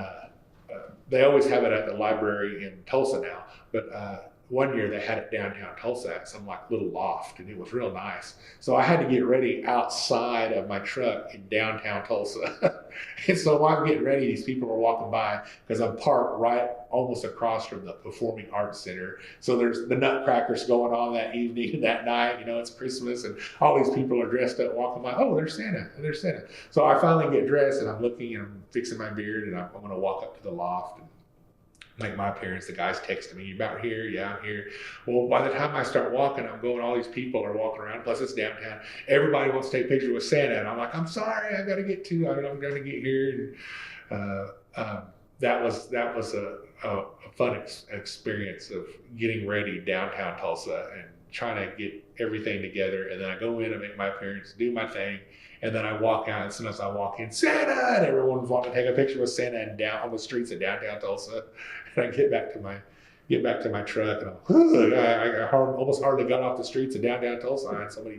they always have it at the library in Tulsa now, but one year they had it downtown Tulsa at some like little loft, and it was real nice. So I had to get ready outside of my truck in downtown Tulsa. And so while I'm getting ready, these people are walking by because I'm parked right almost across from the Performing Arts Center. So there's the nutcrackers going on that evening, that night, you know, it's Christmas, and all these people are dressed up walking by. Oh, there's Santa, there's Santa. So I finally get dressed and I'm looking and I'm fixing my beard and I'm going to walk up to the loft and make my appearance. The guy's texting me, "You about here?" "Yeah, I'm here." Well, by the time I start walking, I'm going, all these people are walking around, plus it's downtown. Everybody wants to take pictures with Santa. And I'm like, "I'm sorry, I got to get to, I'm going to get here." And that was a fun experience of getting ready downtown Tulsa and trying to get everything together. And then I go in and make my appearance, do my thing. And then I walk out, and as soon as I walk in, "Santa!" And everyone's wanting to take a picture with Santa and down on the streets of downtown Tulsa. And I get back to my truck, and I almost hardly got off the streets of downtown Tulsa. I had so many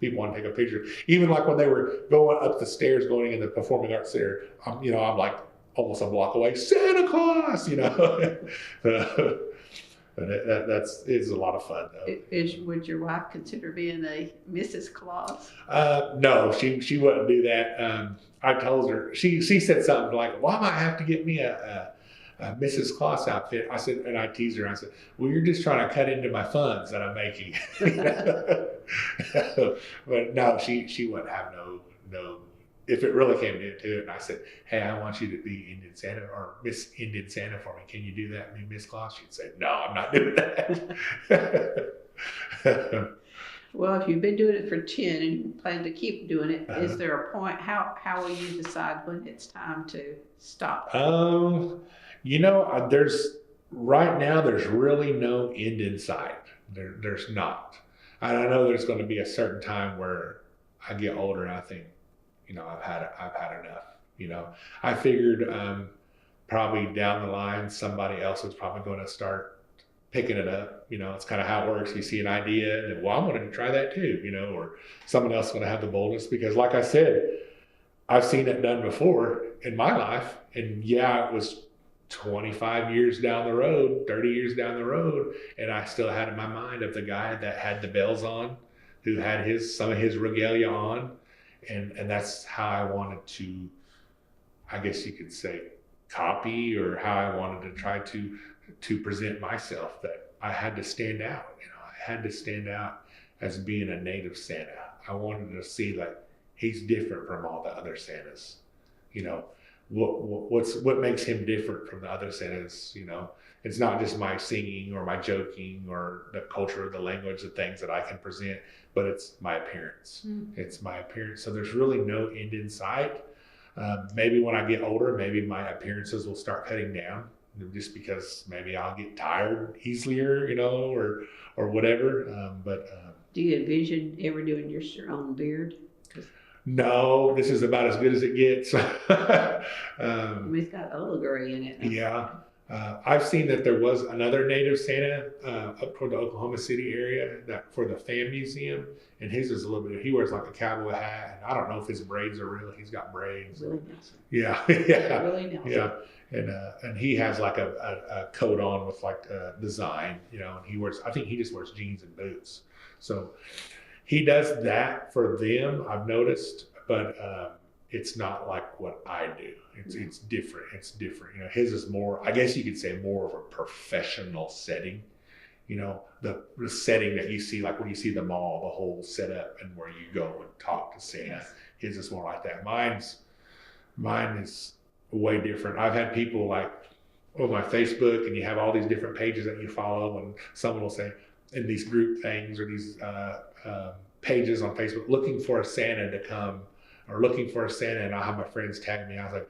people want to take a picture. Even like when they were going up the stairs, going in the Performing Arts Center, I'm like almost a block away, "Santa Claus," you know. But it's a lot of fun though. Would your wife consider being a Mrs. Claus? No, she wouldn't do that. I told her, she said something like, "Well, I might have to get me a Mrs. Claus outfit." I said, and I teased her. I said, "Well, you're just trying to cut into my funds that I'm making." But no, she wouldn't have no. If it really came to it, and I said, "Hey, I want you to be Indian Santa or Miss Indian Santa for me. Can you do that, Miss Claus?" She'd say, "No, I'm not doing that." Well, if you've been doing it for 10 and you plan to keep doing it, is there a point, how will you decide when it's time to stop? You know, right now there's really no end in sight. There's not. I know there's going to be a certain time where I get older and I think, you know, I've had enough. You know, I figured probably down the line somebody else was probably going to start picking it up. You know, it's kind of how it works. You see an idea and, well, I'm going to try that too, you know, or someone else is going to have the boldness, because like I said, I've seen it done before in my life. And yeah, it was 25 years down the road, 30 years down the road, and I still had in my mind of the guy that had the bells on, who had some of his regalia on. And that's how I wanted to, I guess you could say, copy, or how I wanted to try to present myself, that I had to stand out. You know, I had to stand out as being a native Santa. I wanted to see like he's different from all the other Santas. You know, what makes him different from the other Santas? You know, it's not just my singing or my joking or the culture, the language, the things that I can present, but it's my appearance. It's my appearance. So there's really no end in sight. Maybe when I get older, maybe my appearances will start cutting down, just because maybe I'll get tired easier, you know, or whatever. Do you envision ever doing your own beard? No, this is about as good as it gets. It's got Okmulgee in it. Yeah. I've seen that there was another native Santa up toward the Oklahoma City area that for the Fan Museum, and his is a little bit, he wears like a cowboy hat, and I don't know if his braids are real. He's got braids. Willie Nelson. Yeah. Yeah. Willie Nelson. Yeah. And he has like a coat on with like a design, you know, and I think he just wears jeans and boots. So he does that for them, I've noticed, but it's not like what I do. It's different. It's different. You know, his is more, I guess you could say, more of a professional setting. You know, the setting that you see, like when you see the mall, the whole setup and where you go and talk to Santa. Yes. His is more like that. Mine is way different. I've had people like on my Facebook, and you have all these different pages that you follow, and someone will say in these group things or these pages on Facebook, looking for a Santa to come, or looking for a Santa, and I'll have my friends tag me. I was like,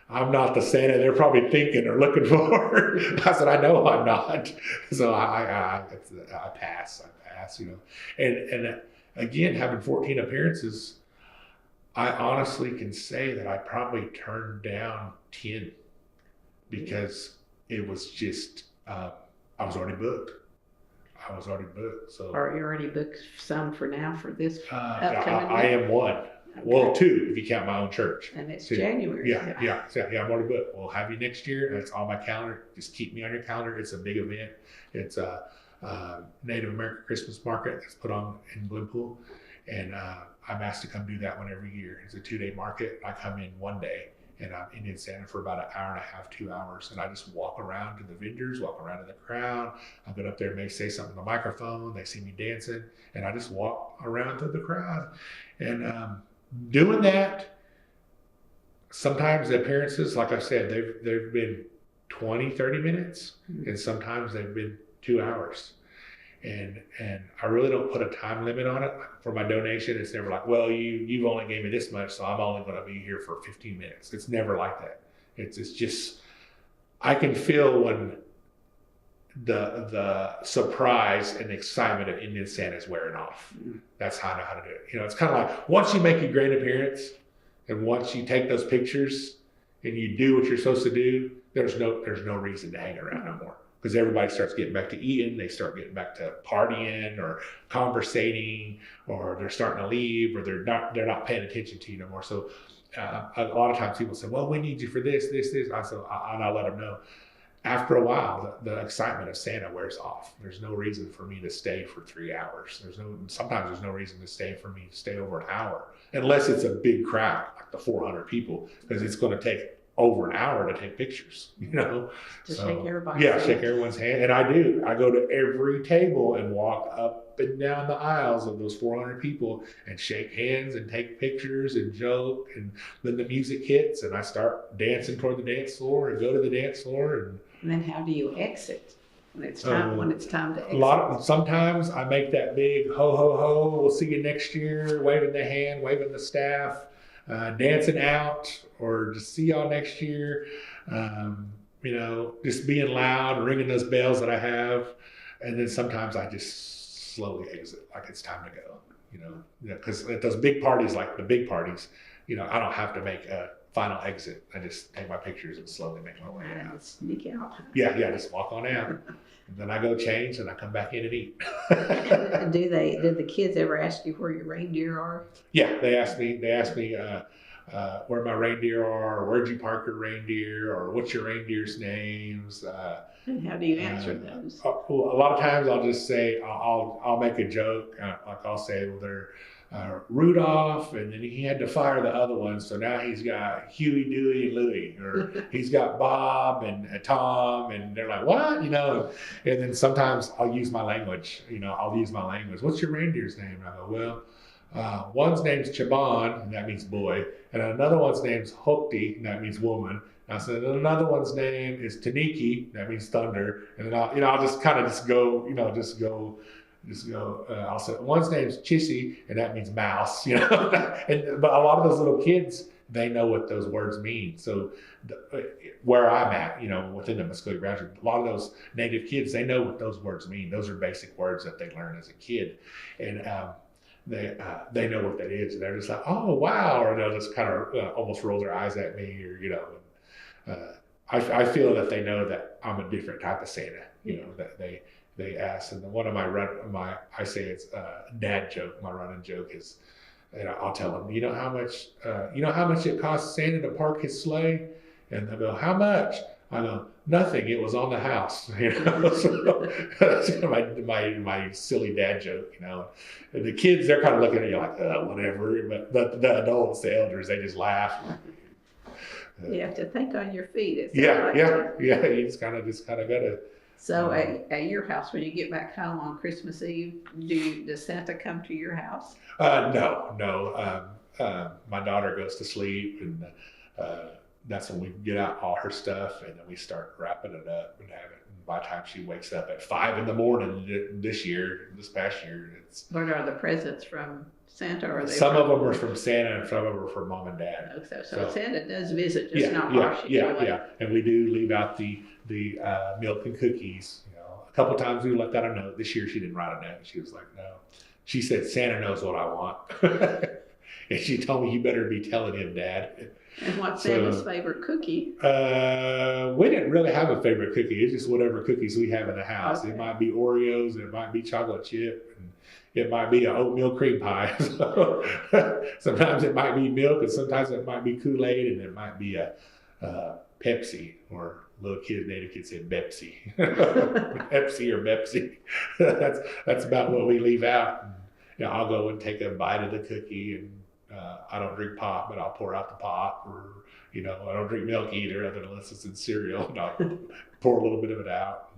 I'm not the Santa they're probably thinking or looking for. I said, I know I'm not. So I pass, you know. And again, having 14 appearances, I honestly can say that I probably turned down 10 because it was just, I was already booked. So. Are you already booked some for now for this upcoming I am one. Okay. Well, 2 if you count my own church. And it's 2. January. Yeah, I'm already booked. We'll have you next year. It's on my calendar. Just keep me on your calendar. It's a big event. It's Native American Christmas market that's put on in Glenpool. And I'm asked to come do that one every year. It's a 2-day market. I come in one day and I'm in Santa for about an hour and a half, 2 hours. And I just walk around to the vendors, walk around to the crowd. I'll get up there and maybe say something on the microphone. They see me dancing and I just walk around to the crowd. And doing that, sometimes the appearances, like I said, they've been 20, 30 minutes, and sometimes they've been 2 hours. And I really don't put a time limit on it. For my donation, it's never like, well, you've only gave me this much, so I'm only going to be here for 15 minutes. It's never like that. It's just, I can feel when the surprise and excitement of Indian Santa is wearing off. That's how I know how to do it. You know, it's kind of like once you make a great appearance and once you take those pictures and you do what you're supposed to do, there's no reason to hang around no more. Because everybody starts getting back to eating, they start getting back to partying or conversating, or they're starting to leave, or they're not paying attention to you no more. So a lot of times people say, well, we need you for this. I said, and I let them know. After a while, the excitement of Santa wears off. There's no reason for me to stay for 3 hours. Sometimes there's no reason to stay over an hour, unless it's a big crowd, like the 400 people, because it's going to take over an hour to take pictures, you know. Shake everybody's hand. hand. Shake everyone's hand. And I do. I go to every table and walk up and down the aisles of those 400 people and shake hands and take pictures and joke. And then the music hits and I start dancing toward the dance floor and go to the dance floor. And then how do you exit when it's time to exit? Sometimes I make that big ho, ho, ho, we'll see you next year, waving the hand, waving the staff. Dancing out, or just see y'all next year. You know, just being loud, ringing those bells that I have, and then sometimes I just slowly exit, like it's time to go. You know, because at those big parties, like the big parties, you know, I don't have to make a final exit. I just take my pictures and slowly make my way out. Sneak out. Yeah, just walk on out. And then I go change and I come back in and eat. Did the kids ever ask you where your reindeer are? Yeah, they asked me where my reindeer are, or where'd you park your reindeer, or what's your reindeer's names. And how do you answer those? Well, a lot of times I'll just say, I'll make a joke. Like I'll say, well, they're Rudolph, and then he had to fire the other ones, so now he's got Huey, Dewey, and Louie, or he's got Bob and Tom, and they're like, what? You know, and then sometimes I'll use my language. You know, What's your reindeer's name? And I go, well, one's name's Chaban, and that means boy, and another one's name's Hokti, and that means woman. And I said, another one's name is Taniki, that means thunder, and then I'll just kind of go. I'll say one's name's Chissy, and that means mouse. You know, but a lot of those little kids, they know what those words mean. So where I'm at, you know, within the Muscogee boundary, a lot of those native kids, they know what those words mean. Those are basic words that they learn as a kid, and they know what that is, and they're just like, oh wow, or they'll just kind of almost roll their eyes at me, or you know. I feel that they know that I'm a different type of Santa. You know, that they ask, and one of I say it's a dad joke. My running joke is, and I'll tell them, you know how much it costs Santa to park his sleigh, and they'll go, how much? I go, nothing. It was on the house. You know, so that's kind of my silly dad joke. You know, and the kids, they're kind of looking at you like, whatever. But the adults, the elders, they just laugh. You have to think on your feet. Yeah. You just kind of gotta. So at your house, when you get back home on Christmas Eve, does Santa come to your house? No. My daughter goes to sleep, and that's when we get out all her stuff, and then we start wrapping it up and have it. And by the time she wakes up at 5 a.m. this past year, What are the presents from Santa? Or are they some of them are from Santa, and some of them are from Mom and Dad. Oh, so Santa does visit, just not March. Yeah. And we do leave out the milk and cookies. You know, a couple times we left out a note. This year she didn't write a note. She was like, no. She said, Santa knows what I want. And she told me, you better be telling him, Dad. And what's Santa's favorite cookie? We didn't really have a favorite cookie. It's just whatever cookies we have in the house. Okay. It might be Oreos, it might be chocolate chip, and it might be an oatmeal cream pie. So, sometimes it might be milk, and sometimes it might be Kool-Aid, and it might be a Pepsi or little kid, native kid said Bepsi. Pepsi or Bepsi. That's about what we leave out. You know, I'll go and take a bite of the cookie, and I don't drink pop, but I'll pour out the pop. Or, you know, I don't drink milk either, unless it's in cereal, and I'll pour a little bit of it out.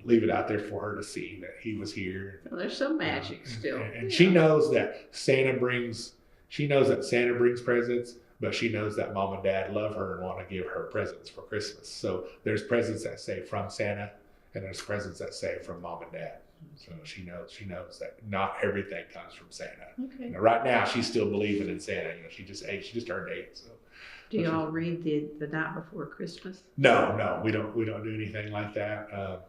Leave it out there for her to see that he was here. Well, there's some magic still. And she knows that Santa brings presents, but she knows that mom and dad love her and want to give her presents for Christmas. So there's presents that say from Santa, and there's presents that say from mom and dad. So she knows that not everything comes from Santa. Okay. You know, right now she's still believing in Santa. You know, she just turned 8. So Do you all read the night before Christmas? No, we don't do anything like that.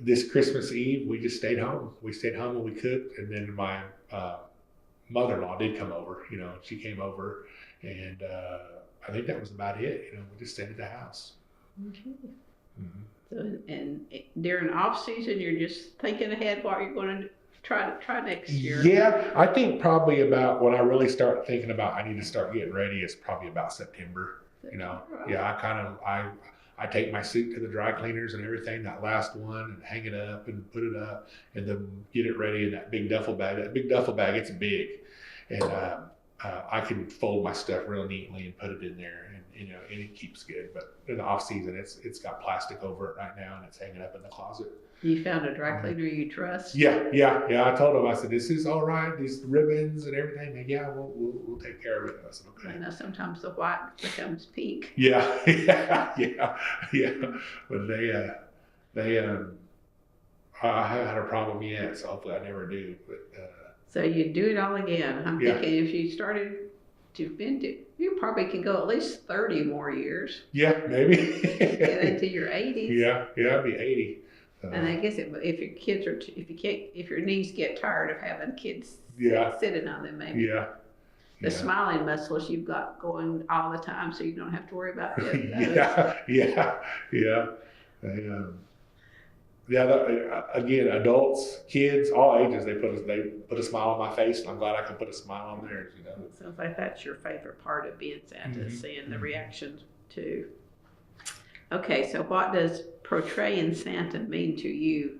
This Christmas Eve, we just stayed home. We stayed home when we could, and then my mother-in-law did come over. You know, she came over, and I think that was about it. You know, we just stayed at the house. Okay. Mm-hmm. So, and during off season, you're just thinking ahead what you're going to try next year. Yeah, I think probably about when I really start thinking about I need to start getting ready is probably about September. You know, yeah, I take my suit to the dry cleaners and everything, that last one, and hang it up and put it up, and then get it ready in that big duffel bag. That big duffel bag, it's big, and I can fold my stuff real neatly and put it in there, and you know, and it keeps good. But in the off season, it's got plastic over it right now, and it's hanging up in the closet. You found a dry cleaner you trust? Yeah. I told him, I said, this is all right. These ribbons and everything. And yeah, we'll take care of it. I said, okay. I know sometimes the white becomes pink. Yeah. But I haven't had a problem yet, so hopefully I never do. But so you do it all again. I'm thinking if you started you probably can go at least 30 more years. Yeah, maybe. Get into your 80s. Yeah, I'll be 80. And I guess if your kids are, if your knees get tired of having kids sitting on them, maybe. Yeah. The smiling muscles you've got going all the time, so you don't have to worry about those. Again, adults, kids, all ages, they put a smile on my face, and I'm glad I can put a smile on theirs. You know. It sounds like that's your favorite part of being Santa, seeing the reactions too. Okay, so what does portraying Santa mean to you?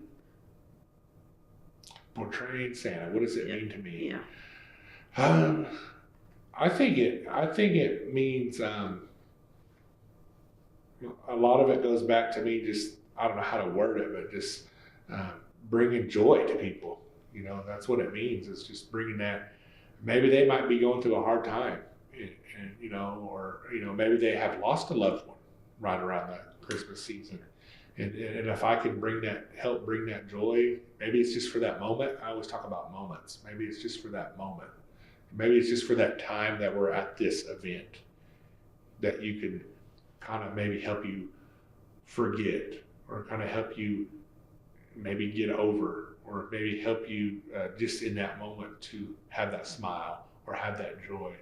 Portraying Santa, what does it mean to me? Yeah. I think it means a lot of it goes back to me just, I don't know how to word it, but just bringing joy to people. You know, that's what it means. It's just bringing that. Maybe they might be going through a hard time, and you know, or you know, maybe they have lost a loved one right around that Christmas season, and if I can help bring that joy, maybe it's just for that moment. I always talk about moments. Maybe it's just for that moment. Maybe it's just for that time that we're at this event, that you can kind of maybe help you forget, or kind of help you maybe get over, or maybe help you just in that moment to have that smile or have that joy,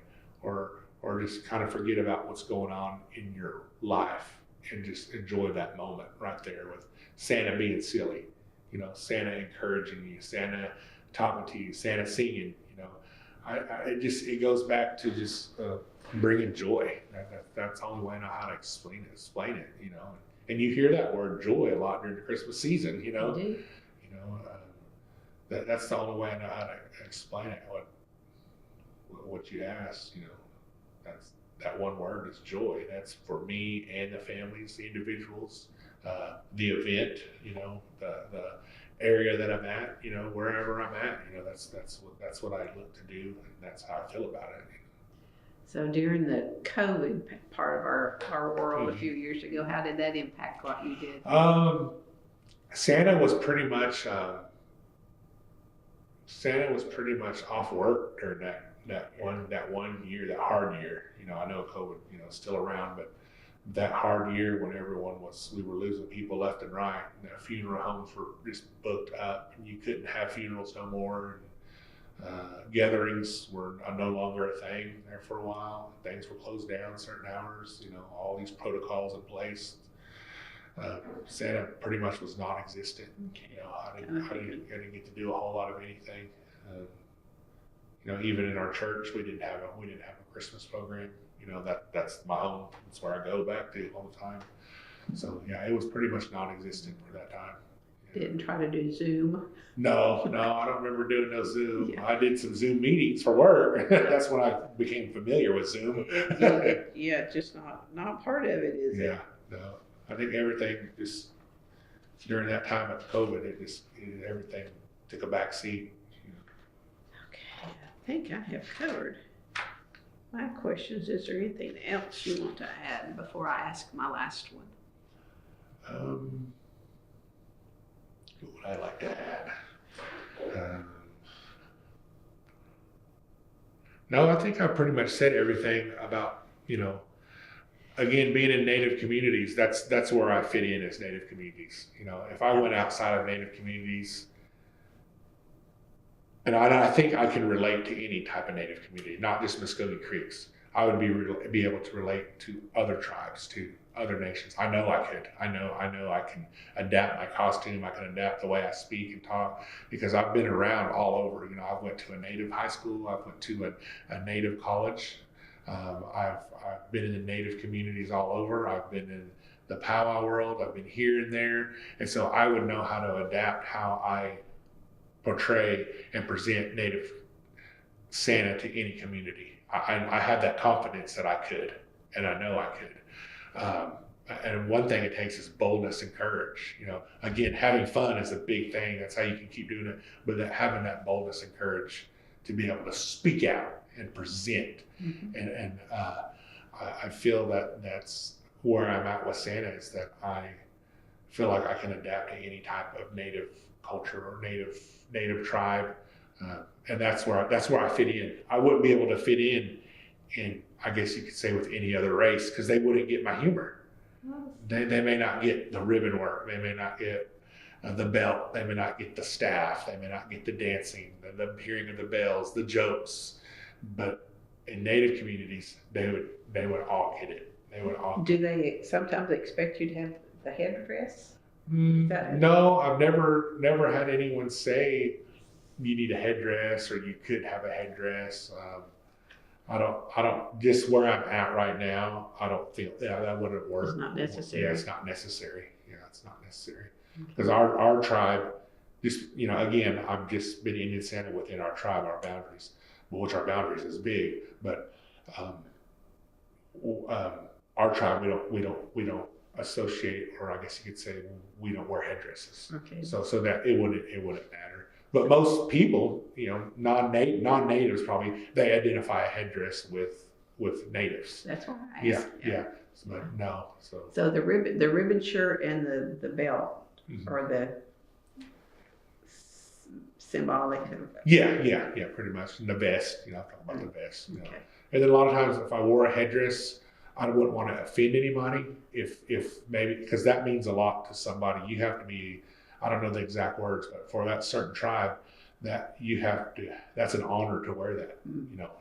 or just kind of forget about what's going on in your life and just enjoy that moment right there with Santa being silly, you know, Santa encouraging you, Santa talking to you, Santa singing, you know. It goes back to just bringing joy. That's the only way I know how to explain it, you know. And you hear that word joy a lot during the Christmas season, you know. You do. You know, that's the only way I know how to explain it. What you asked, you know, that one word is joy. That's for me and the families, the individuals, the event, you know, the area that I'm at, you know, wherever I'm at, you know, that's what I look to do, and that's how I feel about it. So during the COVID part of our world a few years ago, how did that impact what you did? Santa was pretty much off work during that one year, that hard year. You know, I know COVID, you know, still around, but that hard year when we were losing people left and right, and the funeral homes were just booked up, and you couldn't have funerals no more. And gatherings were no longer a thing there for a while. Things were closed down certain hours, you know, all these protocols in place. Santa pretty much was non-existent. You know, I didn't get to do a whole lot of anything. You know, even in our church, we didn't have a Christmas program. You know, that's my home. That's where I go back to all the time. So yeah, it was pretty much non-existent for that time. Didn't try to do Zoom. No, I don't remember doing no Zoom. Yeah. I did some Zoom meetings for work. That's when I became familiar with Zoom. Yeah, just not part of it, is it? Yeah, no. I think everything just during that time of COVID, everything took a back seat. Okay, I think I have covered my questions. Is there anything else you want to add before I ask my last one? What would I like to add? No, I think I pretty much said everything about, again, being in Native communities. That's where I fit in as Native communities. If I went outside of Native communities, and I think I can relate to any type of Native community, not just Muscogee Creeks. I would be able to relate to other tribes, to other nations. I know I could. I know I can adapt my costume. I can adapt the way I speak and talk because I've been around all over. I went to a Native high school. I went to a Native college. I've been in the Native communities all over. I've been in the powwow world. I've been here and there, and so I would know how to adapt how I portray and present Native Santa to any community. I have that confidence that I could, and I know I could. And one thing it takes is boldness and courage. Again, having fun is a big thing. That's how you can keep doing it. But having that boldness and courage to be able to speak out and present. Mm-hmm. And I feel that's where I'm at with Santa, is that I feel like I can adapt to any type of Native culture or Native tribe. And that's where I fit in. I wouldn't be able to fit in, I guess you could say, with any other race, because they wouldn't get my humor. They may not get the ribbon work. They may not get the belt. They may not get the staff. They may not get the dancing, the hearing of the bells, the jokes. But in Native communities, they would all get it. They would all. Do they sometimes expect you to have the headdress? No, I've never had anyone say you need a headdress or you could have a headdress. I don't, just where I'm at right now, I don't feel that wouldn't work. It's not necessary. Yeah, it's not necessary. Yeah, it's not necessary. Because our tribe, just, again, I've just been Indian Santa within our tribe, our boundaries, which our boundaries is big, but our tribe, we don't associate, or I guess you could say, we don't wear headdresses. Okay. So that it wouldn't matter. But most people, non-natives probably, they identify a headdress with natives. That's why I asked. Yeah. But no. So the ribbon shirt and the belt, mm-hmm. are the symbolic. Yeah, pretty much. And the vest, I'm talking about the vest. Okay. And then a lot of times, if I wore a headdress, I wouldn't want to offend anybody. If maybe, because that means a lot to somebody. You have to be, I don't know the exact words, but for that certain tribe, that you have to, that's an honor to wear that.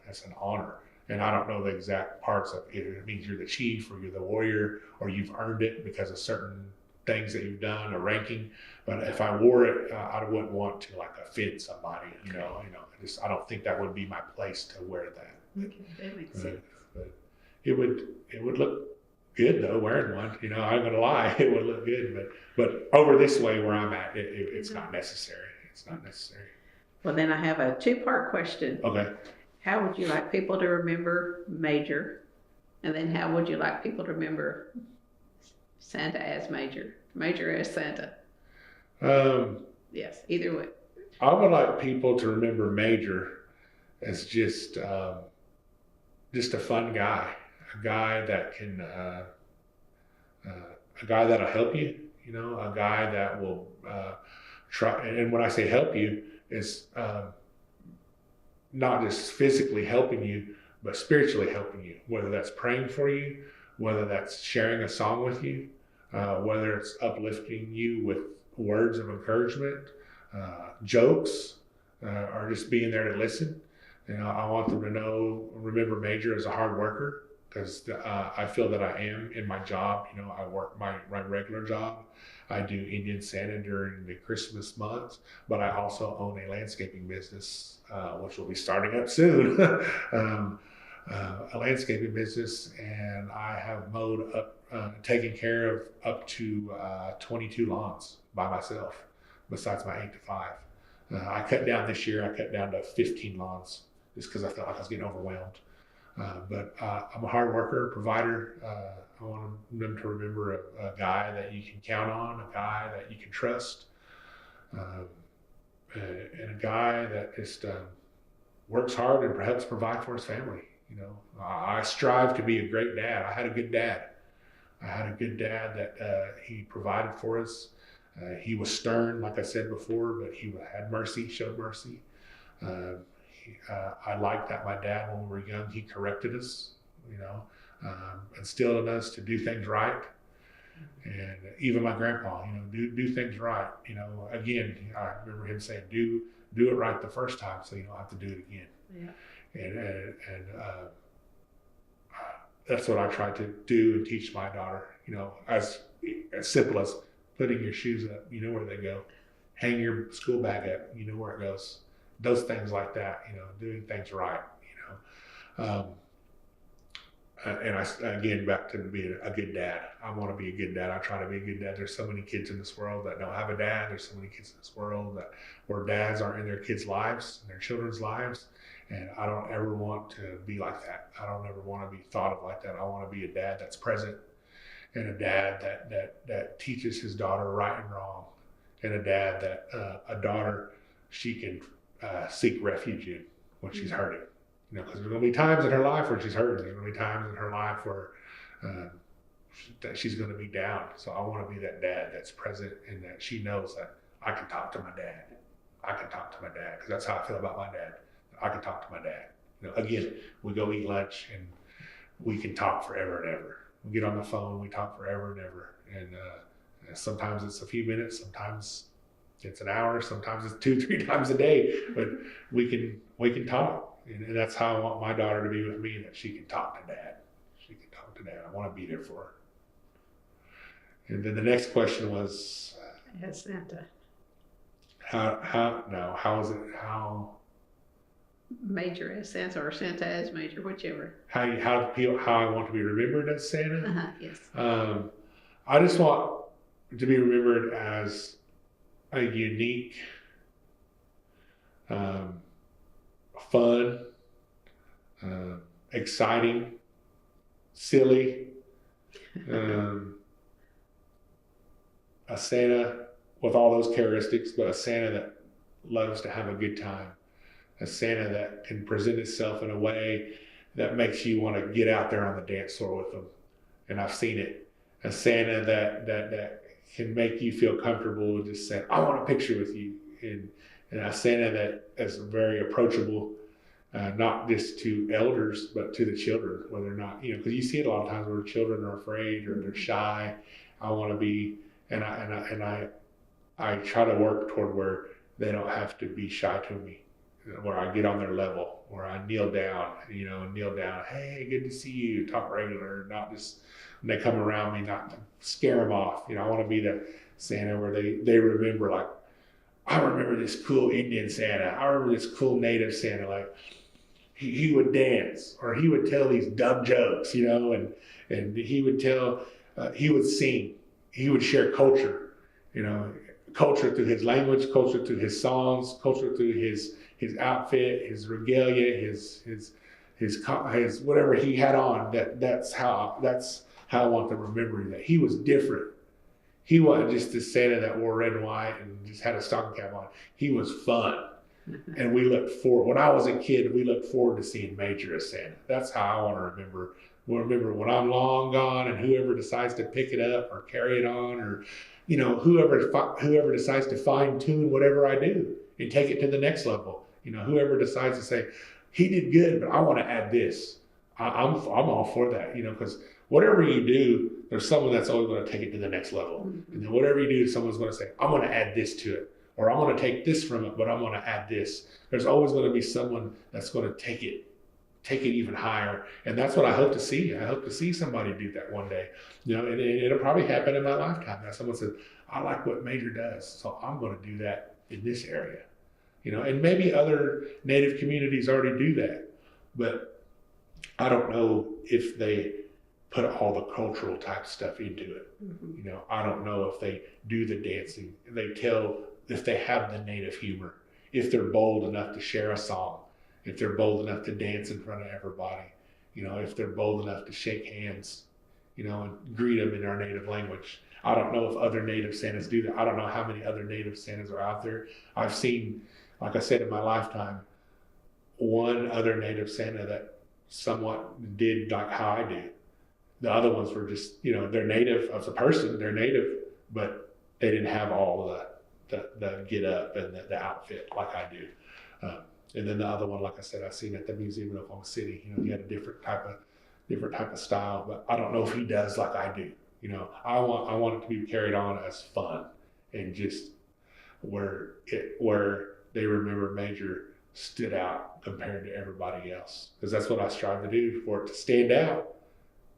That's an honor. And I don't know the exact parts of it. It means you're the chief, or you're the warrior, or you've earned it because of certain things that you've done, or ranking. But if I wore it, I wouldn't want to offend somebody. I don't think that would be my place to wear that. Okay, that makes sense. But it would look good though, wearing one. I'm not gonna lie, it would look good. But over this way where I'm at, it's not necessary. It's not necessary. Well, then I have a two-part question. Okay. How would you like people to remember Major? And then how would you like people to remember Santa as Major? Major as Santa? Yes, either way. I would like people to remember Major as just a fun guy. A guy that can, a guy that'll help you, a guy that will try. And when I say help you, is not just physically helping you, but spiritually helping you. Whether that's praying for you, whether that's sharing a song with you, whether it's uplifting you with words of encouragement, jokes, or just being there to listen. I want them to remember Major as a hard worker, because I feel that I am in my job. I work my regular job. I do Indian Santa during the Christmas months, but I also own a landscaping business, which will be starting up soon. A landscaping business, and I have mowed up taking care of up to 22 lawns by myself, besides my 8 to 5. I cut down this year. I cut down to 15 lawns just because I felt like I was getting overwhelmed. But I'm a hard worker, provider. I want them to remember a guy that you can count on, a guy that you can trust, and a guy that just works hard and helps provide for his family. You know, I strive to be a great dad. I had a good dad. I had a good dad that he provided for us. He was stern, like I said before, but he had mercy, showed mercy. I liked that my dad, when we were young, he corrected us, you know, instilled in us to do things right. And even my grandpa, you know, do things right. You know, again, I remember him saying, do it right the first time so you don't have to do it again. Yeah. And that's what I try to do and teach my daughter, you know, as simple as putting your shoes up, you know where they go. Hang your school bag up, you know where it goes. Those things like that, you know, doing things right, you know. And again, back to being a good dad. I want to be a good dad. I try to be a good dad. There's so many kids in this world that don't have a dad. There's so many kids in this world where dads aren't in their kids' lives, in their children's lives. And I don't ever want to be like that. I don't ever want to be thought of like that. I want to be a dad that's present, and a dad that teaches his daughter right and wrong, and a dad that a daughter she can seek refuge in when she's hurting. You know, because there's going to be times in her life where she's hurting. There's going to be times in her life where that she's going to be down. So I want to be that dad that's present, and that she knows that I can talk to my dad. I can talk to my dad, because that's how I feel about my dad. I can talk to my dad. You know, again, we go eat lunch and we can talk forever and ever. We get on the phone, we talk forever and ever. And sometimes it's a few minutes, sometimes it's an hour, sometimes it's 2-3 times a day, but we can talk. And that's how I want my daughter to be with me, that she can talk to dad. She can talk to dad. I want to be there for her. And then the next question was, As Santa. How is it, Major as Santa, or Santa as Major, whichever. how I want to be remembered as Santa? Yes. I just want to be remembered as a unique, fun, exciting, silly, a Santa with all those characteristics, but a Santa that loves to have a good time. A Santa that can present itself in a way that makes you want to get out there on the dance floor with them. And I've seen it. A Santa that can make you feel comfortable with just saying, I want a picture with you. And a Santa that is very approachable, not just to elders, but to the children, whether or not, you know, because you see it a lot of times where children are afraid or they're shy. I want to be, and I try to work toward where they don't have to be shy to me, where I get on their level, where I kneel down, hey, good to see you, talk regular, not just when they come around me, not to scare them off. You know, I want to be the Santa where they remember, like, I remember this cool Indian Santa. I remember this cool native Santa. Like, he would dance, or he would tell these dumb jokes, you know, and he would tell, he would sing, he would share culture, you know, culture through his language, culture through his songs, culture through his outfit, his regalia, his whatever he had on. That's how I want to remember him, that he was different. He wasn't just this Santa that wore red and white and just had a stocking cap on. He was fun. And we looked forward, when I was a kid, we looked forward to seeing Major as Santa. That's how I want to remember. Remember when I'm long gone, and whoever decides to pick it up or carry it on, or, you know, whoever decides to fine tune whatever I do and take it to the next level. You know, whoever decides to say, he did good, but I want to add this. I'm all for that, you know, because whatever you do, there's someone that's always going to take it to the next level. Mm-hmm. And then whatever you do, someone's going to say, I'm going to add this to it, or I'm going to take this from it, but I'm going to add this. There's always going to be someone that's going to take it even higher. And that's what I hope to see. I hope to see somebody do that one day, you know, and it'll probably happen in my lifetime. That someone says, I like what Major does, so I'm going to do that in this area, you know, and maybe other Native communities already do that, but I don't know if they put all the cultural type stuff into it. You know, I don't know if they do the dancing. They tell if they have the native humor, if they're bold enough to share a song, if they're bold enough to dance in front of everybody, you know, if they're bold enough to shake hands, you know, and greet them in our native language. I don't know if other native Santas do that. I don't know how many other native Santas are out there. I've seen, like I said, in my lifetime, one other native Santa that somewhat did like how I do. The other ones were just, you know, they're native as a person, they're native, but they didn't have all the get up and the outfit like I do. And then the other one, like I said, I seen at the museum in Oklahoma City. You know, he had a different type of style, but I don't know if he does like I do. You know, I want it to be carried on as fun and just where they remember Major stood out compared to everybody else, because that's what I strive to do, for it to stand out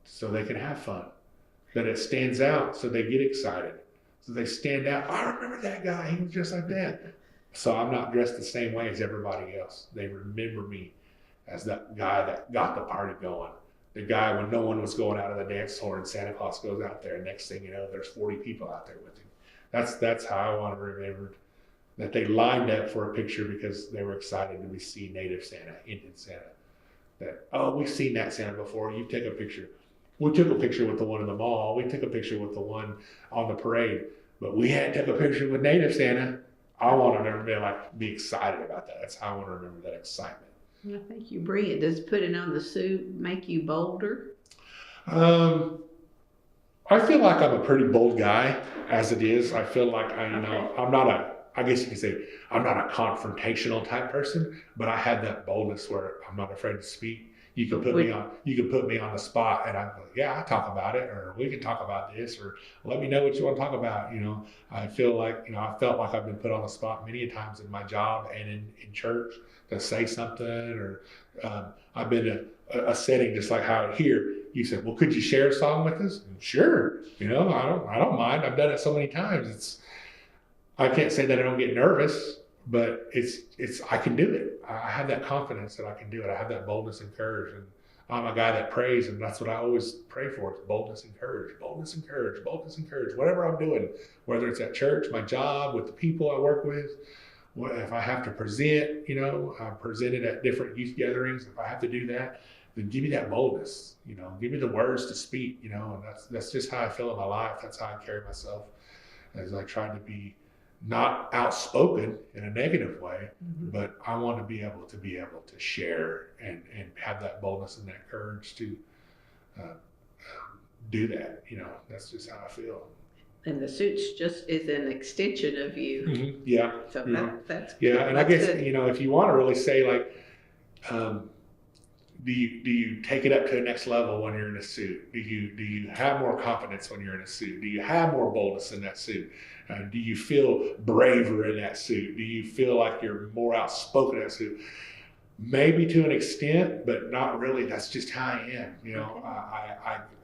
so they can have fun, that it stands out so they get excited, so they stand out. I remember that guy, he was just like that. So I'm not dressed the same way as everybody else. They remember me as that guy that got the party going, the guy when no one was going out of the dance floor and Santa Claus goes out there, and next thing you know, there's 40 people out there with him. That's how I want to remember that they lined up for a picture because they were excited to see native Santa, Indian Santa. That, oh, we've seen that Santa before, you take a picture. We took a picture with the one in the mall, we took a picture with the one on the parade, but we had to take a picture with native Santa. I want to remember, be excited about that. That's how I want to remember that excitement. I think you bring it. Does putting on the suit make you bolder? I feel like I'm a pretty bold guy as it is. I feel like I'm not I guess you could say I'm not a confrontational type person, but I had that boldness where I'm not afraid to speak. You can put me on the spot, and I'm like, yeah, I'll talk about it, or we can talk about this, or let me know what you want to talk about. You know, I feel like, I felt like I've been put on the spot many times in my job and in church to say something, or I've been in a setting just like how here you said, well, could you share a song with us? Sure. You know, I don't mind. I've done it so many times. I can't say that I don't get nervous, but I can do it. I have that confidence that I can do it. I have that boldness and courage, and I'm a guy that prays, and that's what I always pray for. It's boldness and courage, boldness and courage, boldness and courage. Whatever I'm doing, whether it's at church, my job, with the people I work with, if I have to present, I presented at different youth gatherings. If I have to do that, then give me that boldness. Give me the words to speak. And that's just how I feel in my life. That's how I carry myself, as I try to be not outspoken in a negative way, but I want to be able to share and have that boldness and that courage to do that. That's just how I feel. And the suit's just is an extension of you. Mm-hmm. Yeah. So that's yeah. And I guess good. If you want to really say do you take it up to the next level when you're in a suit? Do you have more confidence when you're in a suit? Do you have more boldness in that suit? Do you feel braver in that suit? Do you feel like you're more outspoken in that suit? Maybe to an extent, but not really. That's just how I am.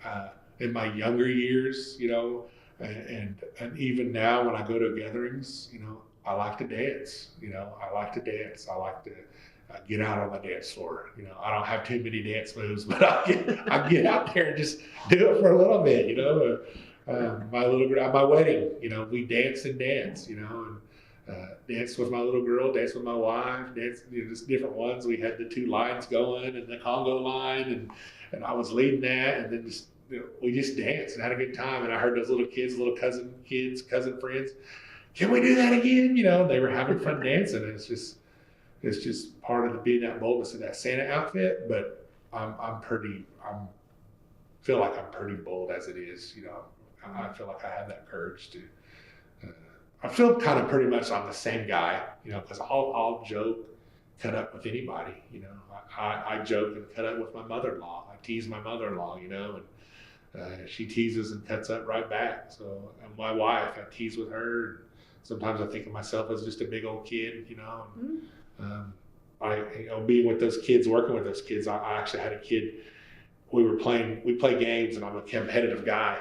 I in my younger years, and even now when I go to gatherings, I like to dance. I like to dance. I like to get out on the dance floor. I don't have too many dance moves, but I get out there and just do it for a little bit. My little girl at my wedding, we danced and danced, and danced with my little girl, danced with my wife, danced, just different ones. We had the two lines going and the Congo line, and I was leading that, and then just we just danced and had a good time. And I heard those little kids, little cousin friends, can we do that again? They were having fun dancing. And it's just part of being that boldness in that Santa outfit. But I feel like I'm pretty bold as it is. I feel like I have that courage to. I feel kind of pretty much I'm the same guy, because I'll joke, cut up with anybody. I joke and cut up with my mother-in-law. I tease my mother-in-law, and she teases and cuts up right back. So, and my wife, I tease with her. And sometimes I think of myself as just a big old kid, being with those kids, working with those kids. I actually had a kid. We play games, and I'm a competitive guy.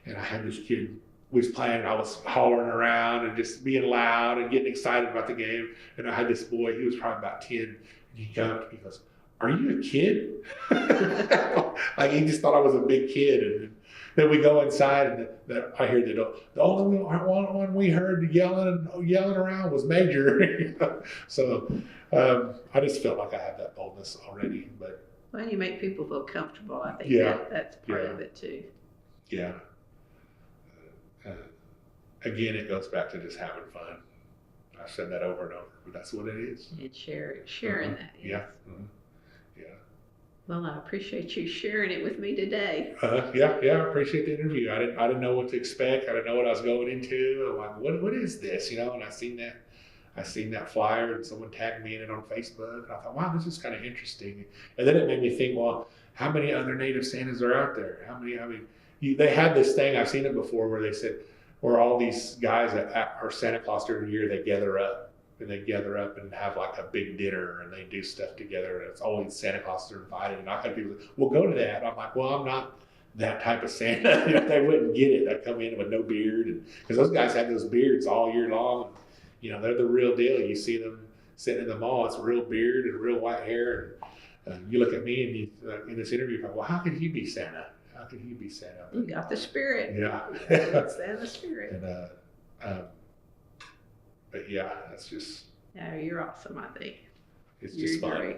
And I had this kid, we was playing, and I was hollering around and just being loud and getting excited about the game. And I had this boy, he was probably about 10, and he comes, he goes, "Are you a kid?" Like he just thought I was a big kid. And then we go inside, and I hear the only one we heard yelling around was Major. So I just felt like I had that boldness already. But Well, you make people feel comfortable. I think Yeah. that's part of it too. yeah, again, it goes back to just having fun. I've said that over and over, but that's what it is. And sharing that. Yeah. Yes. Yeah. Well, I appreciate you sharing it with me today. Yeah. I appreciate the interview. I didn't know what to expect. I didn't know what I was going into. I'm like, what is this? You know, and I seen that flyer, and someone tagged me in it on Facebook. And I thought, wow, this is kind of interesting. And then it made me think, well, how many other native Santas are out there? They had this thing, I've seen it before, where they said, where all these guys that are Santa Claus during the year, they gather up and have like a big dinner, and they do stuff together. And it's always Santa Claus are invited, and I kind of people, well, go to that. And I'm like, well, I'm not that type of Santa. You know, they wouldn't get it. They come in with no beard, and because those guys have those beards all year long. And, you know, they're the real deal. You see them sitting in the mall. It's a real beard and real white hair. And you look at me, and you, in this interview, you go, well, how could he be Santa? How could he be Santa? You got the spirit. Yeah. It's the spirit. And but yeah, that's just, Yeah, you're awesome, I think. it's You're just fun. great.